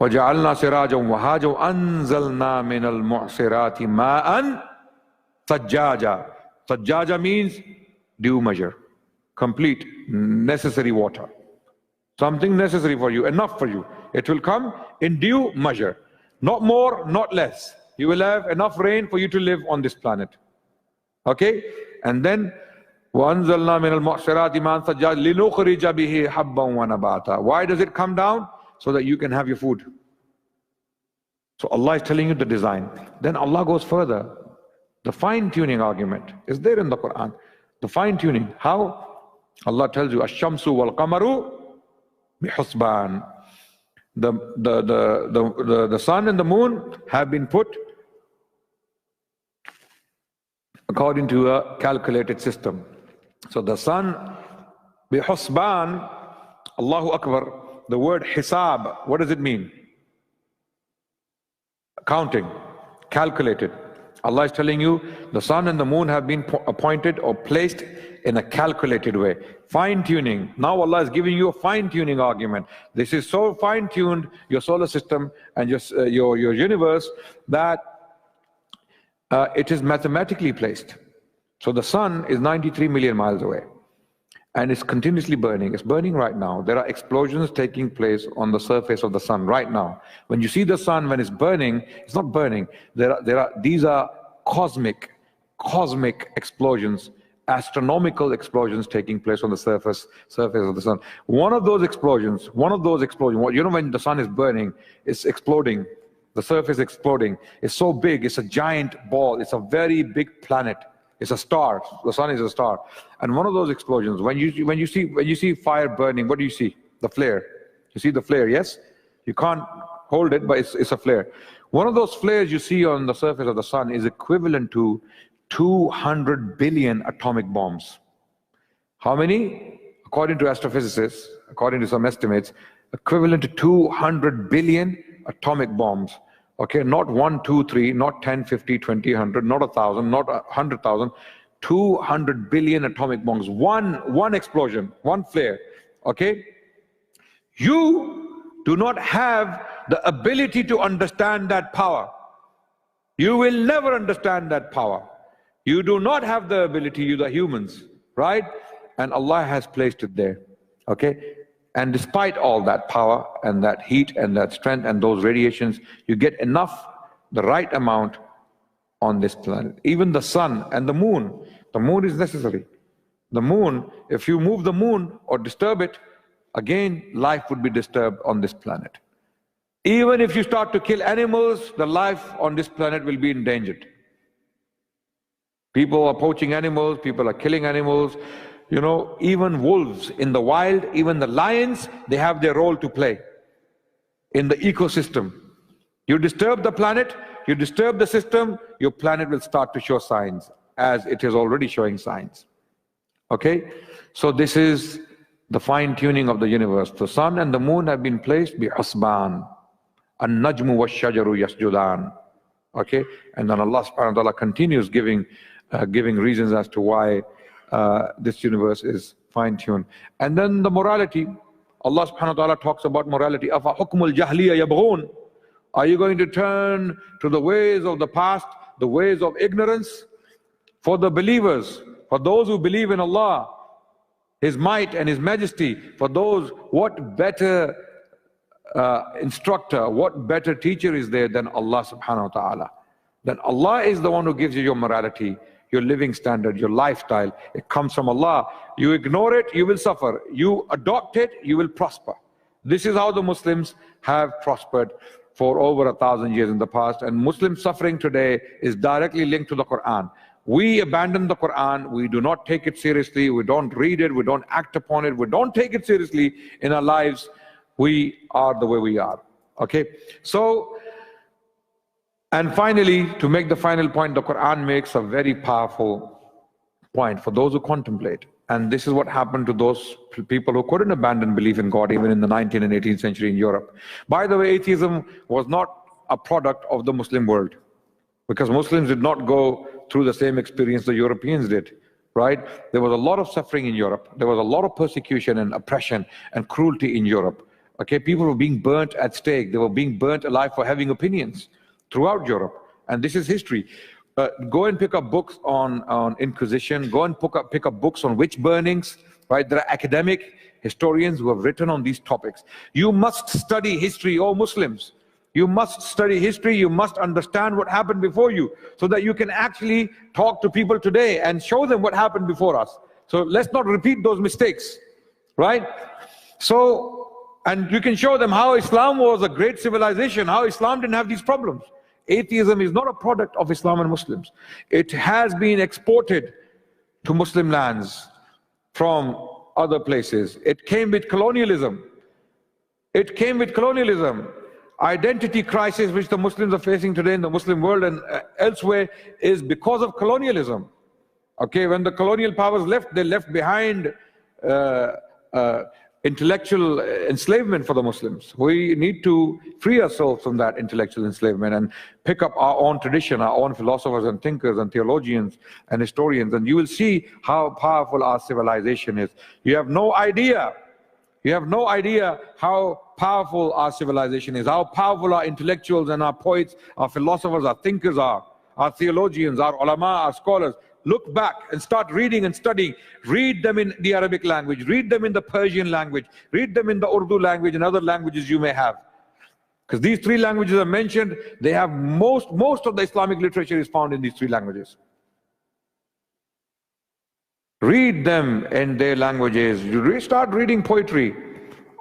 وَجَعَلْنَا سِرَاجًا وَهَاجًا أَنزَلْنَا مِنَ الْمُعْصِرَاتِ مَاءً ثَجَّاجًا. Thajjaja means due measure, complete, necessary water. Something necessary for you, enough for you. It will come in due measure. Not more, not less. You will have enough rain for you to live on this planet. Okay? And then, وَأَنزَلْنَا مِنَ الْمُعْصِرَاتِ مَاءً ثَجَّاجًا لِنُخْرِجَ بِهِ حَبًّا وَنَبَاتًا. Why does it come down? So that you can have your food. So Allah is telling you the design. Then Allah goes further. The fine-tuning argument is there in the Quran. The fine-tuning. How? Allah tells you, Ash-shamsu wal-qamaru bihusban. The sun and the moon have been put according to a calculated system. So the sun, bihusban, Allahu Akbar, the word hisab, what does it mean? Counting, calculated. Allah is telling you the sun and the moon have been appointed or placed in a calculated way. Fine-tuning. Now Allah is giving you a fine-tuning argument. This is so fine-tuned, your solar system and your universe, that it is mathematically placed. So the sun is 93 million miles away and it's continuously burning. It's burning right now. There are explosions taking place on the surface of the sun right now. When you see the sun, when it's burning, it's not burning. These are cosmic explosions, astronomical explosions taking place on the surface of the sun. One of those explosions, you know, when the sun is burning, it's exploding. The surface exploding. It's so big, it's a giant ball. It's a very big planet. It's a star. The sun is a star. And one of those explosions, when you see fire burning, what do you see? The flare. You see the flare, yes? You can't hold it, but it's a flare. One of those flares you see on the surface of the sun is equivalent to 200 billion atomic bombs. How many? According to astrophysicists, according to some estimates, equivalent to 200 billion atomic bombs. Okay, not 1, 2, 3, not 10, 50, 20, 100, not 1,000, not 100,000, 200 billion atomic bombs. One explosion, one flare. Okay? You do not have the ability to understand that power. You will never understand that power. You do not have the ability, you the humans, right? And Allah has placed it there. Okay? And despite all that power and that heat and that strength and those radiations, you get enough, the right amount on this planet. Even the sun and the moon is necessary. The moon, if you move the moon or disturb it, again, life would be disturbed on this planet. Even if you start to kill animals, the life on this planet will be endangered. People are poaching animals, people are killing animals. You know, even wolves in the wild, even the lions, they have their role to play in the ecosystem. You disturb the planet, you disturb the system, your planet will start to show signs, as it is already showing signs. Okay? So this is the fine-tuning of the universe. The sun and the moon have been placed bi husban. An-najmu wash-shajaru yasjudan. Okay? And then Allah subhanahu wa ta'ala continues giving reasons as to why this universe is fine-tuned. And then the morality, Allah subhanahu wa ta'ala talks about morality. Afa hukmul jahliya yabghun. Are you going to turn to the ways of the past, the ways of ignorance? For the believers, for those who believe in Allah, His might and His majesty, for those, what better instructor, what better teacher is there than Allah subhanahu wa ta'ala? Then Allah is the one who gives you your morality, your living standard, your lifestyle. It comes from Allah. You ignore it, you will suffer. You adopt it, you will prosper. This is how the Muslims have prospered for over 1,000 years in the past. And Muslim suffering today is directly linked to the Quran. We abandon the Quran, we do not take it seriously, we don't read it, we don't act upon it, we don't take it seriously in our lives. We are the way we are. Okay? So, and finally, to make the final point, the Quran makes a very powerful point for those who contemplate. And this is what happened to those people who couldn't abandon belief in God even in the 19th and 18th century in Europe. By the way, atheism was not a product of the Muslim world, because Muslims did not go through the same experience the Europeans did, right? There was a lot of suffering in Europe. There was a lot of persecution and oppression and cruelty in Europe. Okay, people were being burnt at stake. They were being burnt alive for having opinions throughout Europe. And this is history. Go and pick up books on Inquisition. Go and pick up books on witch burnings, right? There are academic historians who have written on these topics. You must study history, O Muslims. You must study history. You must understand what happened before you, so that you can actually talk to people today and show them what happened before us. So let's not repeat those mistakes, right? So, and you can show them how Islam was a great civilization, how Islam didn't have these problems. Atheism is not a product of Islam and Muslims. It has been exported to Muslim lands from other places. It came with colonialism. It came with colonialism. Identity crisis which the Muslims are facing today in the Muslim world and elsewhere is because of colonialism. Okay, when the colonial powers left, they left behind intellectual enslavement for the Muslims. We need to free ourselves from that intellectual enslavement and pick up our own tradition, our own philosophers and thinkers and theologians and historians, and you will see how powerful our civilization is. You have no idea. You have no idea how powerful our civilization is, how powerful our intellectuals and our poets, our philosophers, our thinkers are, our theologians, our ulama, our scholars. Look back and start reading and studying. Read them in the Arabic language, read them in the Persian language, read them in the Urdu language and other languages you may have. Because these three languages are mentioned, they have most of the Islamic literature is found in these three languages. Read them in their languages. You start reading poetry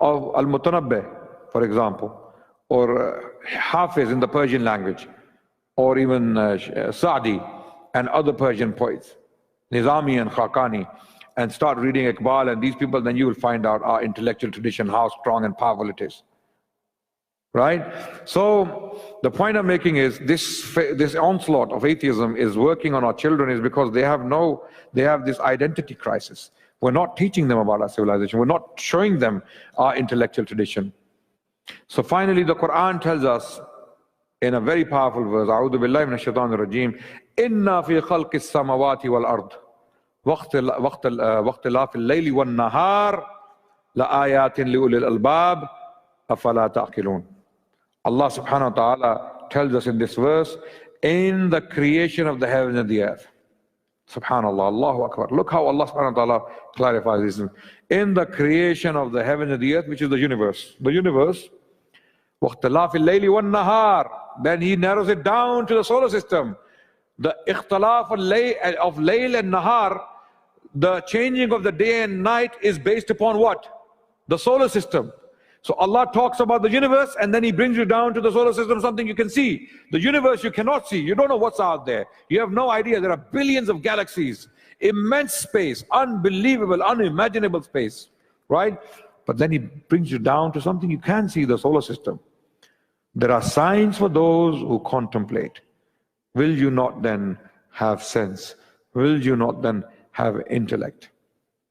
of Al-Mutanabbi, for example, or Hafiz in the Persian language, or even Sa'di and other Persian poets, Nizami and Khaqani, and start reading Iqbal and these people, then you will find out our intellectual tradition, how strong and powerful it is. Right? So the point I'm making is this onslaught of atheism is working on our children is because they have this identity crisis. We're not teaching them about our civilization. We're not showing them our intellectual tradition. So finally, the Quran tells us in a very powerful verse, A'udhu billahi minash shaitanir rajeem, Inna fi khalqis samawati wal ard waqtilafil layli wan nahar la ayatin li ulil albab afala ta'qilun. Allah subhanahu wa ta'ala tells us in this verse, in the creation of the heavens and the earth. Subhanallah, Allahu Akbar. Look how Allah subhanahu wa ta'ala clarifies this. In the creation of the heavens and the earth, which is the universe. The universe, وَاخْتِلَافِ اللَّيْلِ وَالنَّهَارِ. Then he narrows it down to the solar system. The ikhtilaf of layl and nahar, the changing of the day and night is based upon what? The solar system. So Allah talks about the universe and then he brings you down to the solar system, something you can see. The universe you cannot see. You don't know what's out there. You have no idea. There are billions of galaxies, immense space, unbelievable, unimaginable space, right? But then he brings you down to something you can see, the solar system. There are signs for those who contemplate. Will you not then have sense? Will you not then have intellect?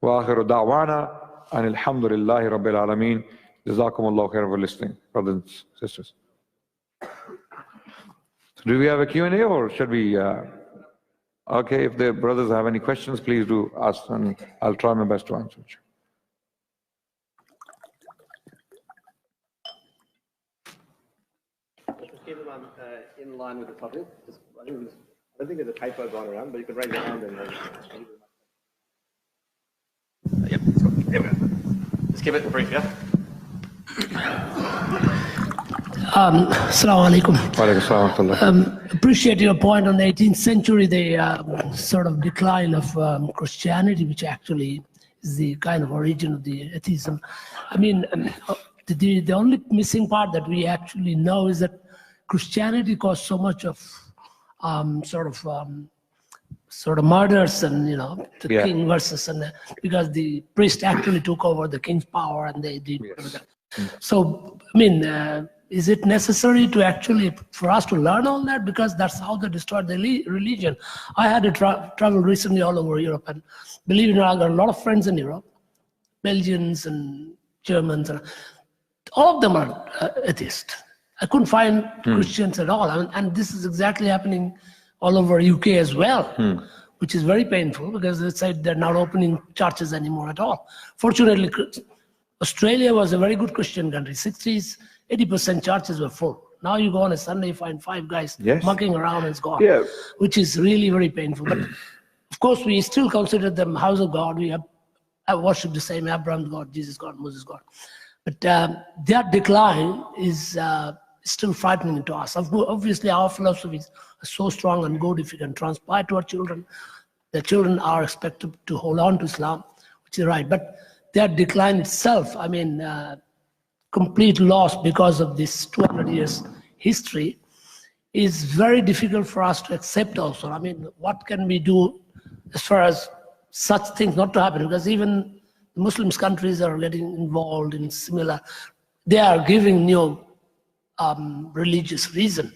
Wa akhiru da'wana and alhamdulillahi rabbil alameen. Jazakumullahu khairan for listening, brothers and sisters. So do we have a Q&A or should we? Okay, if the brothers have any questions, please do ask and I'll try my best to answer. Just keep them in line with the topic. I don't think there's a typo going around, but you can raise your hand and yep, there we go. Just keep it brief, yeah? Assalamu alaikum. Appreciate your point on the 18th century, the sort of decline of Christianity, which actually is the kind of origin of the atheism. I mean, the only missing part that we actually know is that Christianity caused so much of sort of murders and, you know, the king versus, and because the priest actually took over the king's power and they did. Yes. So, I mean, is it necessary to actually, for us to learn all that? Because that's how they destroyed the religion. I had to travel recently all over Europe, and believe it or not, I got a lot of friends in Europe, Belgians and Germans, and all of them are atheists. I couldn't find Christians at all. And this is exactly happening all over UK as well, which is very painful because they said they're not opening churches anymore at all. Fortunately, Australia was a very good Christian country. 60s, 80% churches were full. Now you go on a Sunday, you find 5 guys mucking around and it's gone, which is really very painful. But of course, we still consider them house of God. We have worship the same Abraham God, Jesus God, Moses God. But their decline is still frightening to us. Obviously, our philosophies are so strong and good. If you can transpire to our children, the children are expected to hold on to Islam, which is right. But their decline itself, I mean, complete loss because of this 200 years history is very difficult for us to accept also. I mean, what can we do as far as such things not to happen? Because even Muslim countries are getting involved in similar, they are giving new religious reason.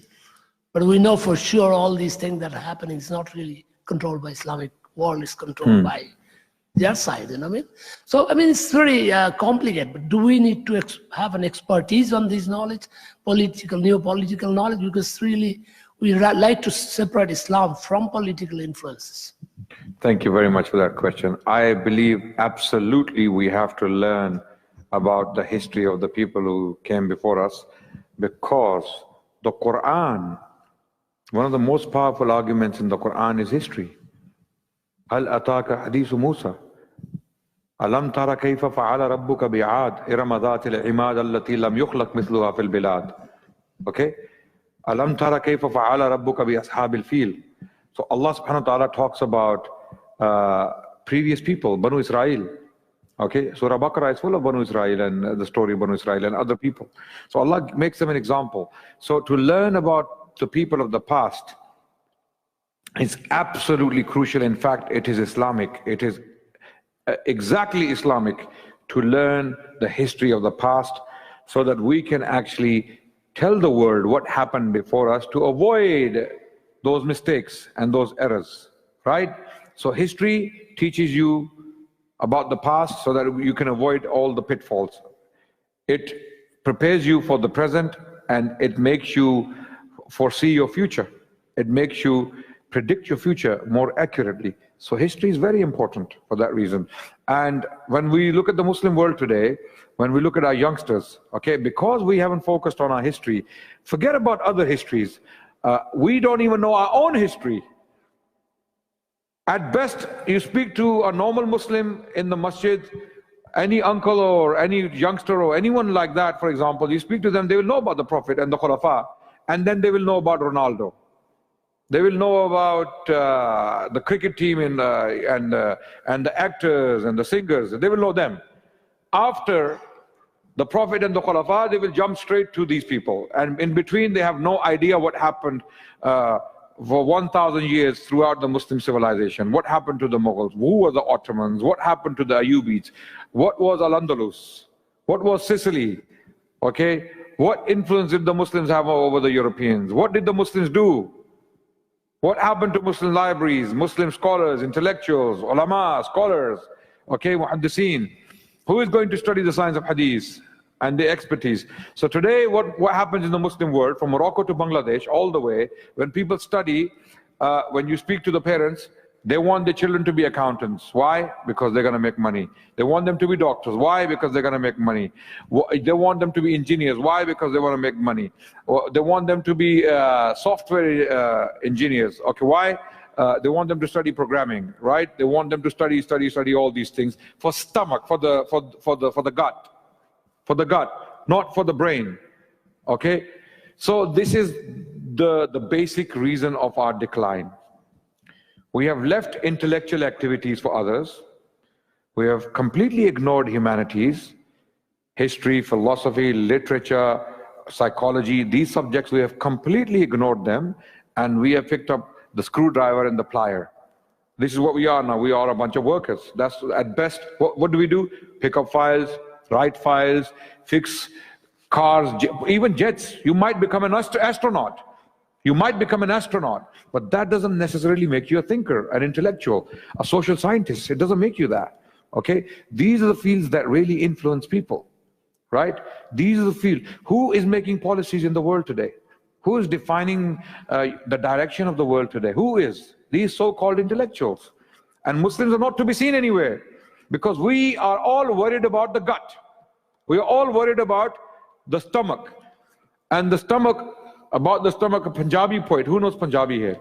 But we know for sure all these things that are happening is not really controlled by Islamic world, is controlled by their side, you know what I mean? So, I mean, it's very complicated, but do we need to have an expertise on this knowledge, new political knowledge? Because really, we like to separate Islam from political influences. Thank you very much for that question. I believe absolutely we have to learn about the history of the people who came before us, because the Quran, one of the most powerful arguments in the Quran is history. هل أتاك حديث موسى ألم ترى كيف فعل ربك بعاد إرم ذات العماد التي لم يخلق مثلها في البلاد. Okay, ألم ترى كيف فعل ربك بأصحاب الفيل. So Allah subhanahu wa ta'ala talks about previous people, Banu Israel. Okay, Surah Baqarah is full of Banu Israel and the story of Banu Israel and other people. So Allah makes them an example. So to learn about the people of the past is absolutely crucial. In fact, it is Islamic. It is exactly Islamic to learn the history of the past so that we can actually tell the world what happened before us to avoid those mistakes and those errors, right? So history teaches you about the past so that you can avoid all the pitfalls. It prepares you for the present and it makes you foresee your future. It makes you predict your future more accurately. So history is very important for that reason. And when we look at the Muslim world today, when we look at our youngsters, okay, because we haven't focused on our history, forget about other histories. We don't even know our own history. At best, you speak to a normal Muslim in the masjid, any uncle or any youngster or anyone like that, for example, you speak to them, they will know about the Prophet and the Khulafa, and then they will know about Ronaldo. They will know about the cricket team and the actors and the singers. They will know them. After the Prophet and the Khulafa, they will jump straight to these people. And in between, they have no idea what happened for 1,000 years throughout the Muslim civilization. What happened to the Mughals? Who were the Ottomans? What happened to the Ayyubids? What was Al-Andalus? What was Sicily? Okay, what influence did the Muslims have over the Europeans? What did the Muslims do? What happened to Muslim libraries, Muslim scholars, intellectuals, ulama, scholars, okay, muhaddiseen? Who is going to study the science of hadith and the expertise? So today, what happens in the Muslim world, from Morocco to Bangladesh, all the way, when people study, when you speak to the parents, they want their children to be accountants. Why? Because they're going to make money. They want them to be doctors. Why? Because they're going to make money. They want them to be engineers. Why? Because they want to make money. They want them to be software engineers. Okay, why? They want them to study programming, right? They want them to study all these things for stomach, for the gut, not for the brain. Okay, so this is the basic reason of our decline. We have left intellectual activities for others. We have completely ignored humanities, history, philosophy, literature, psychology. These subjects, we have completely ignored them, and we have picked up the screwdriver and the plier. This is what we are now. We are a bunch of workers. That's at best. What do? Pick up files, write files, fix cars, even jets. You might become an astronaut. You might become an astronaut, but that doesn't necessarily make you a thinker, an intellectual, a social scientist. It doesn't make you that. Okay? These are the fields that really influence people, right? These are the fields. Who is making policies in the world today? Who is defining the direction of the world today? Who is? These so-called intellectuals. And Muslims are not to be seen anywhere, because we are all worried about the gut. We are all worried about the stomach. And the stomach, about the stomach, a Punjabi poet. Who knows Punjabi here?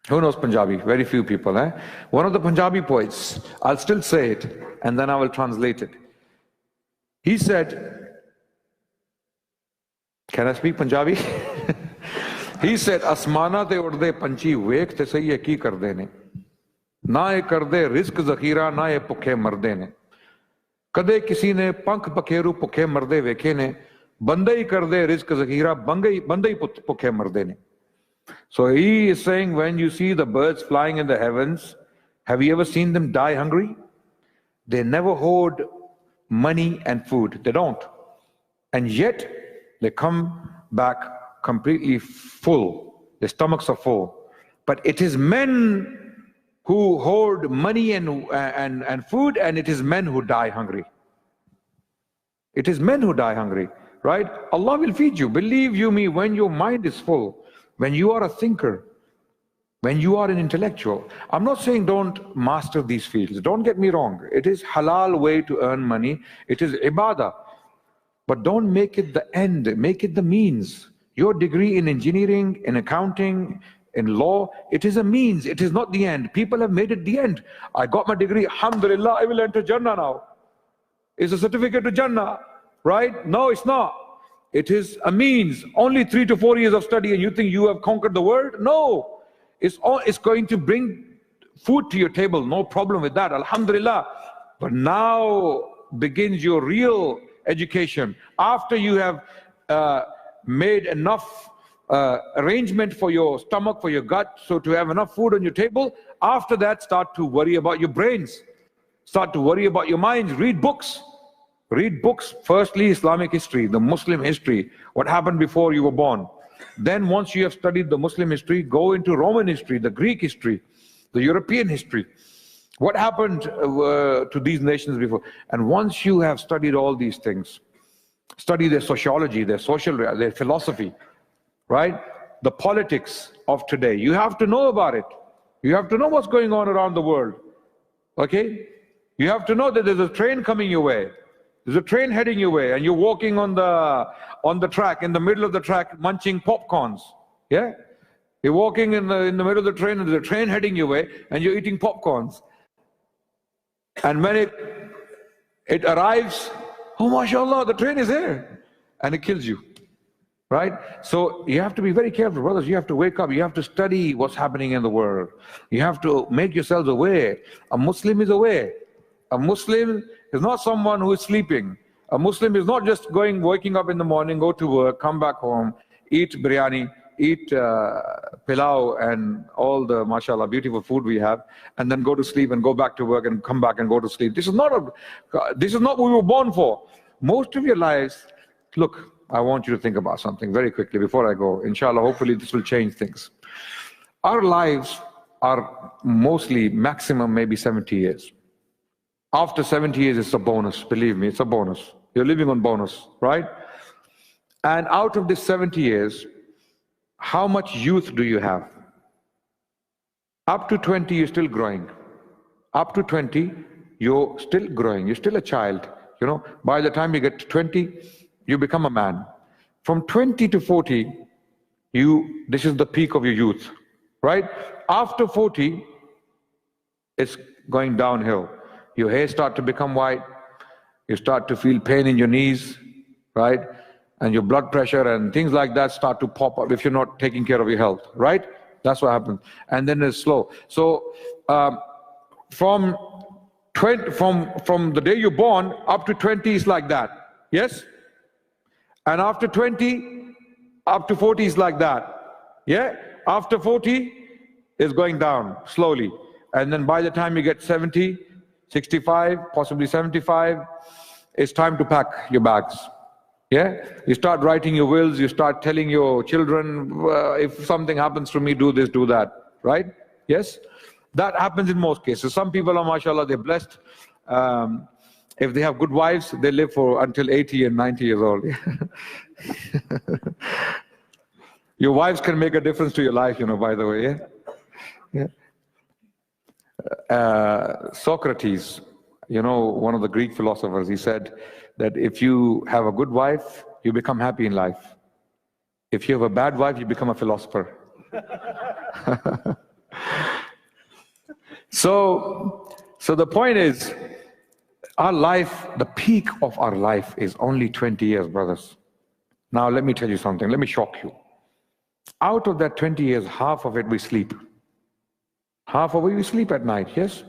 Who knows Punjabi? Very few people, eh? One of the Punjabi poets, I'll still say it, and then I will translate it. He said, can I speak Punjabi? He said, Asmana te urde panchi wek te sahi ki karde ne. Na e karde rizq zakhira, na e bhukhe marde ne. Kade kisi ne pankh pakheru bhukhe marde vekhe ne. Bande hi karde rizq zakhira, bande hi bhukhe marde ne. So he is saying, when you see the birds flying in the heavens, have you ever seen them die hungry? They never hoard money and food. They don't. And yet, they come back completely full. Their stomachs are full. But it is men who hoard money and food, and it is men who die hungry. It is men who die hungry, right? Allah will feed you. Believe you me, when your mind is full, when you are a thinker, when you are an intellectual. I'm not saying don't master these fields. Don't get me wrong. It is halal way to earn money. It is ibadah. But don't make it the end. Make it the means. Your degree in engineering, in accounting, in law, it is a means. It is not the end. People have made it the end. I got my degree. Alhamdulillah, I will enter Jannah now. It's a certificate to Jannah, right? No, it's not. It is a means. Only 3 to 4 years of study and you think you have conquered the world? No. It's going to bring food to your table. No problem with that. Alhamdulillah. But now begins your real education. After you have made enough arrangement for your stomach, for your gut, so to have enough food on your table, after that start to worry about your brains. Start to worry about your minds. Read books. Read books. Firstly, Islamic history, the Muslim history, what happened before you were born. Then once you have studied the Muslim history, go into Roman history, the Greek history, the European history. What happened to these nations before? And once you have studied all these things, study their sociology, their social, their philosophy, right? The politics of today. You have to know about it. You have to know what's going on around the world. Okay? You have to know that there's a train coming your way. There's a train heading your way, and you're walking on the track, in the middle of the track, munching popcorns. Yeah? You're walking in the middle of the train, and there's a train heading your way, and you're eating popcorns. And when it arrives, oh mashallah, the train is here, and it kills you. Right? So you have to be very careful, brothers. You have to wake up. You have to study what's happening in the world. You have to make yourselves aware. A Muslim is aware. A Muslim is not someone who is sleeping. A Muslim is not just waking up in the morning, go to work, come back home, eat biryani, eat pilau and all the, mashallah, beautiful food we have, and then go to sleep and go back to work and come back and go to sleep. This is not what we were born for. Most of your lives, look, I want you to think about something very quickly before I go. Inshallah, hopefully this will change things. Our lives are mostly, maximum maybe 70 years. After 70 years, it's a bonus. Believe me, it's a bonus. You're living on bonus, right? And out of this 70 years, how much youth do you have? Up to 20, you're still growing. Up to 20, you're still growing. You're still a child. You know, by the time you get to 20, you become a man. From 20 to 40, this is the peak of your youth, right? After 40, it's going downhill. Your hair starts to become white. You start to feel pain in your knees, right? And your blood pressure and things like that start to pop up if you're not taking care of your health, right? That's what happens. And then it's slow. So from the day you're born up to 20 is like that, yes? And after 20, up to 40 is like that, yeah? After 40, it's going down slowly. And then by the time you get 70, 65, possibly 75, it's time to pack your bags. Yeah, you start writing your wills, you start telling your children, if something happens to me, do this, do that, right? Yes, that happens in most cases. Some people are, mashallah, they're blessed. If they have good wives, they live for until 80 and 90 years old. Your wives can make a difference to your life, you know, by the way. Yeah. Socrates, you know, one of the Greek philosophers, he said that if you have a good wife, you become happy in life. If you have a bad wife, you become a philosopher. So the point is, our life, the peak of our life is only 20 years, brothers. Now let me tell you something, let me shock you. Out of that 20 years, half of it we sleep. Half of it we sleep at night, yes?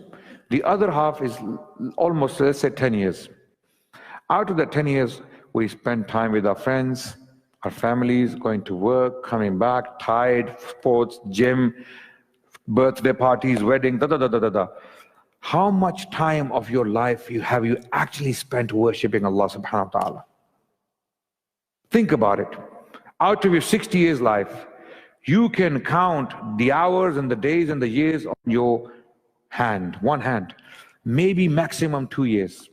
The other half is almost, let's say, 10 years. Out of the 10 years, we spend time with our friends, our families, going to work, coming back, tired, sports, gym, birthday parties, wedding, da-da-da-da-da-da. How much time of your life have you actually spent worshipping Allah subhanahu wa ta'ala? Think about it. Out of your 60 years life, you can count the hours and the days and the years on your hand, one hand, maybe maximum 2 years.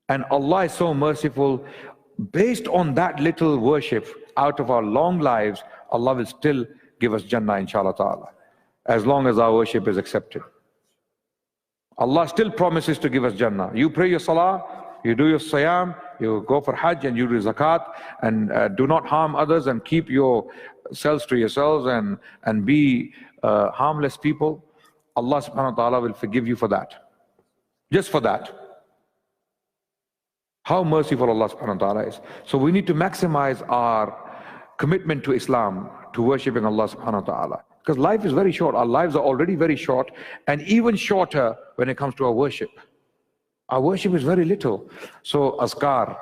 And Allah is so merciful. Based on that little worship, out of our long lives, Allah will still give us Jannah, inshallah ta'ala, as long as our worship is accepted. Allah still promises to give us Jannah. You pray your salah, you do your siyam, you go for hajj and you do zakat, and do not harm others and keep yourselves to yourselves and be harmless people. Allah subhanahu wa ta'ala will forgive you for that. Just for that. How merciful Allah subhanahu wa ta'ala is. So we need to maximize our commitment to Islam, to worshipping Allah subhanahu wa ta'ala. Because life is very short. Our lives are already very short, and even shorter when it comes to our worship. Our worship is very little. So azkar,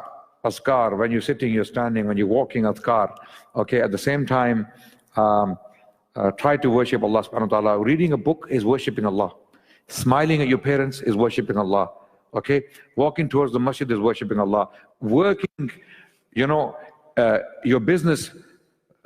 when you're sitting, you're standing, when you're walking, azkar. Okay, at the same time, try to worship Allah subhanahu wa ta'ala. Reading a book is worshipping Allah. Smiling at your parents is worshipping Allah. Okay, walking towards the masjid is worshipping Allah. Working, you know, your business,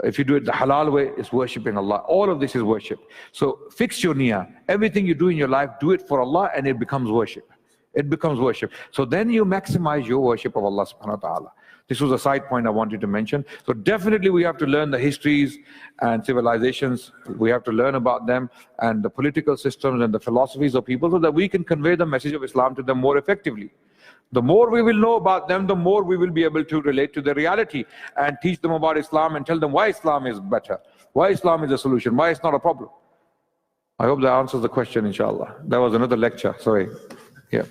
if you do it the halal way, is worshipping Allah. All of this is worship. So fix your niyyah. Everything you do in your life, do it for Allah, and it becomes worship. It becomes worship. So then you maximize your worship of Allah subhanahu wa ta'ala. This was a side point I wanted to mention. So definitely we have to learn the histories and civilizations. We have to learn about them and the political systems and the philosophies of people so that we can convey the message of Islam to them more effectively. The more we will know about them, the more we will be able to relate to their reality and teach them about Islam and tell them why Islam is better, why Islam is a solution, why it's not a problem. I hope that answers the question, inshallah. That was another lecture, sorry. Yeah.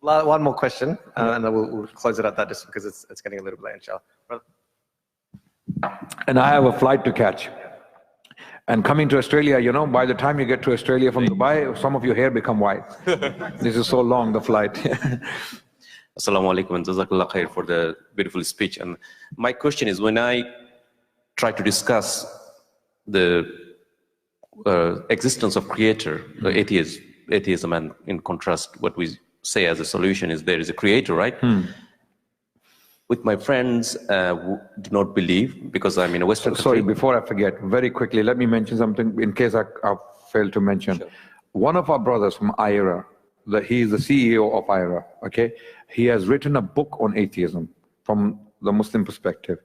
One more question, and then we'll close it at that just because it's getting a little bit late, inshallah. Brother. And I have a flight to catch. And coming to Australia, you know, by the time you get to Australia from Dubai, some of your hair become white. This is so long, the flight. Assalamu alaikum and jazakallah khair for the beautiful speech. And my question is, when I try to discuss the existence of creator, atheism, and in contrast, what we say as a solution is there is a creator, right? With my friends who do not believe, because I'm in a Western country. Sorry, before I forget, very quickly, let me mention something in case I failed to mention. Sure. One of our brothers from IRA, he is the CEO of IRA, okay? He has written a book on atheism from the Muslim perspective.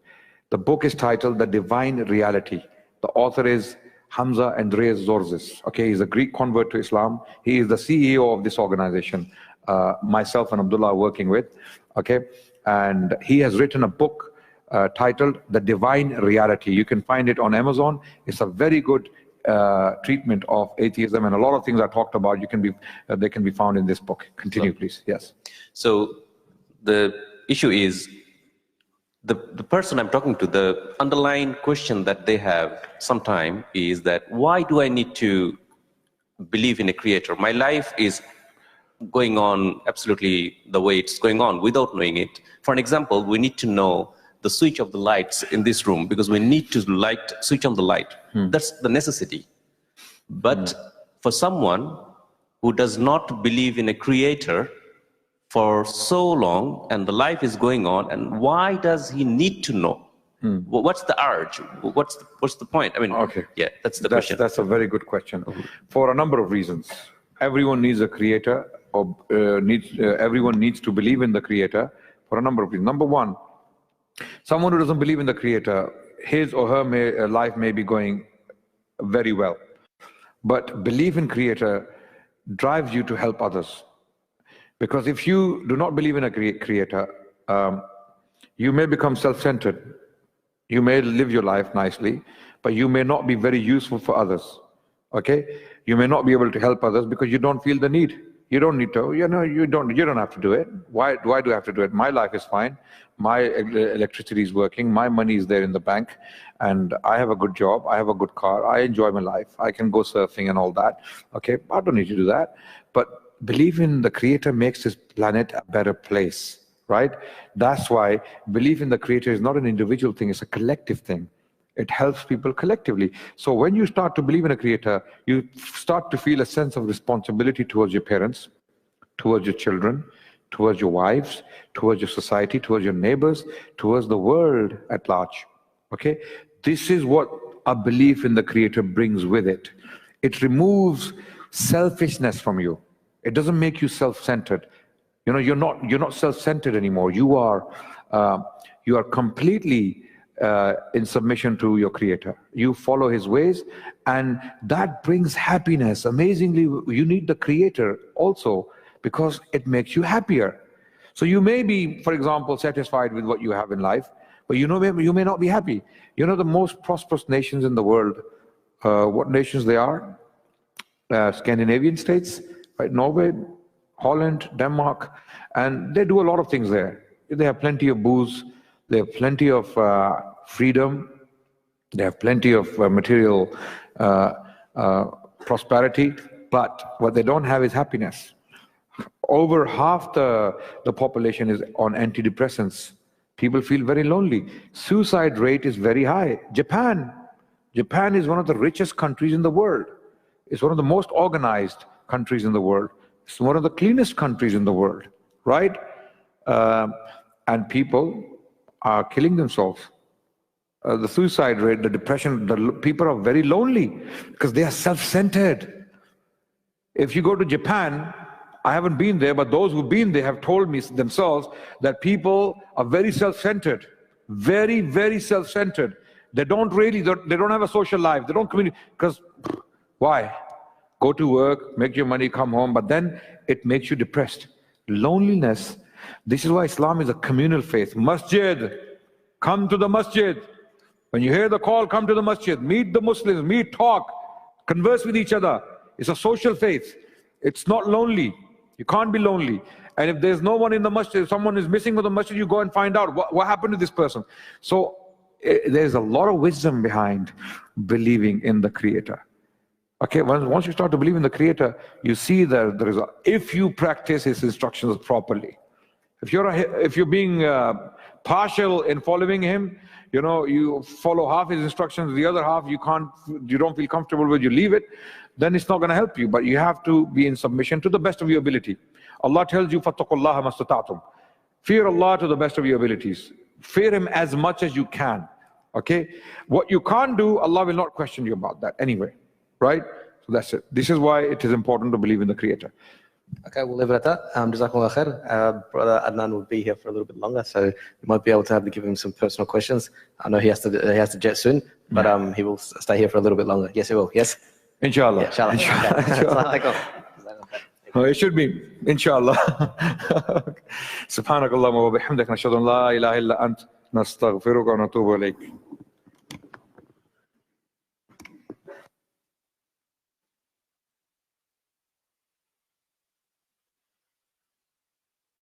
The book is titled The Divine Reality. The author is Hamza Andreas Zorzis, okay? He's a Greek convert to Islam. He is the CEO of this organization. Myself and Abdullah are working with, okay? And he has written a book titled The Divine Reality. You can find it on Amazon. It's a very good treatment of atheism, and a lot of things I talked about, they can be found in this book. Continue, please. Yes. So the issue is, the person I'm talking to, the underlying question that they have sometime is that, why do I need to believe in a creator? My life is going on absolutely the way it's going on without knowing it. For an example, we need to know the switch of the lights in this room because we need to switch on the light. That's the necessity. But for someone who does not believe in a creator, for so long and the life is going on, and why does he need to know? What's the urge? What's the point? I mean, Okay. Yeah, that's the question. That's a very good question. For a number of reasons. Everyone needs a creator, or everyone needs to believe in the creator for a number of reasons. Number one, someone who doesn't believe in the creator, his or her life may be going very well. But belief in creator drives you to help others. Because if you do not believe in a creator, you may become self-centered. You may live your life nicely, but you may not be very useful for others. Okay? You may not be able to help others because you don't feel the need. You don't need to, you don't have to do it. Why do I have to do it? My life is fine. My electricity is working. My money is there in the bank. And I have a good job. I have a good car. I enjoy my life. I can go surfing and all that. Okay? I don't need to do that. But belief in the creator makes this planet a better place. Right? That's why belief in the creator is not an individual thing, it's a collective thing. It helps people collectively. So when you start to believe in a creator, you start to feel a sense of responsibility towards your parents, towards your children, towards your wives, towards your society, towards your neighbors, towards the world at large. Okay? This is what a belief in the creator brings with it. It removes selfishness from you. It doesn't make you self-centered. You're not self-centered anymore. You are completely in submission to your creator. You follow his ways, and that brings happiness. Amazingly, you need the creator also because it makes you happier. So you may be, for example, satisfied with what you have in life, but you may not be happy. The most prosperous nations in the world, what nations they are? Scandinavian states, right? Norway, Holland, Denmark, and they do a lot of things there. They have plenty of booze, they have plenty of freedom, they have plenty of material prosperity, but what they don't have is happiness. Over half the population is on antidepressants. People feel very lonely. Suicide rate is very high. Japan is one of the richest countries in the world. It's one of the most organized countries in the world. It's one of the cleanest countries in the world, right? And people are killing themselves. The suicide rate, the depression, the people are very lonely because they are self-centered. If you go to Japan, I haven't been there, but those who've been there have told me themselves that people are very self-centered, very, very self-centered. They don't have a social life. They don't communicate. Because why? Go to work, make your money, come home, but then it makes you depressed. Loneliness. This is why Islam is a communal faith. Masjid. Come to the masjid. When you hear the call, come to the masjid. Meet the Muslims, meet, talk, converse with each other. It's a social faith. It's not lonely. You can't be lonely. And if there's no one in the masjid, if someone is missing with the masjid, you go and find out what happened to this person. So there's a lot of wisdom behind believing in the Creator. Okay, once you start to believe in the Creator, you see that there is if you practice His instructions properly. If you're being partial in following Him, you follow half His instructions, the other half you don't feel comfortable with, you leave it, then it's not going to help you. But you have to be in submission to the best of your ability. Allah tells you, فَاتَّقُوا اللَّهَ مَا اسْتَطَعْتُمْ. Fear Allah to the best of your abilities. Fear Him as much as you can. Okay? What you can't do, Allah will not question you about that anyway. Right? So that's it. This is why it is important to believe in the Creator. Okay, we'll leave it at that. Jazakumullah khair. Brother Adnan will be here for a little bit longer, so we might be able to give him some personal questions. I know he has to jet soon, but he will stay here for a little bit longer. Yes, he will. Yes? Inshallah. Yeah, inshallah. Inshallah. Oh, it should be. Inshallah. Subhanakallahumma wa bihamdika nashhadu an la ilaha illa ant nastaghfiruka wa natubu ilayk.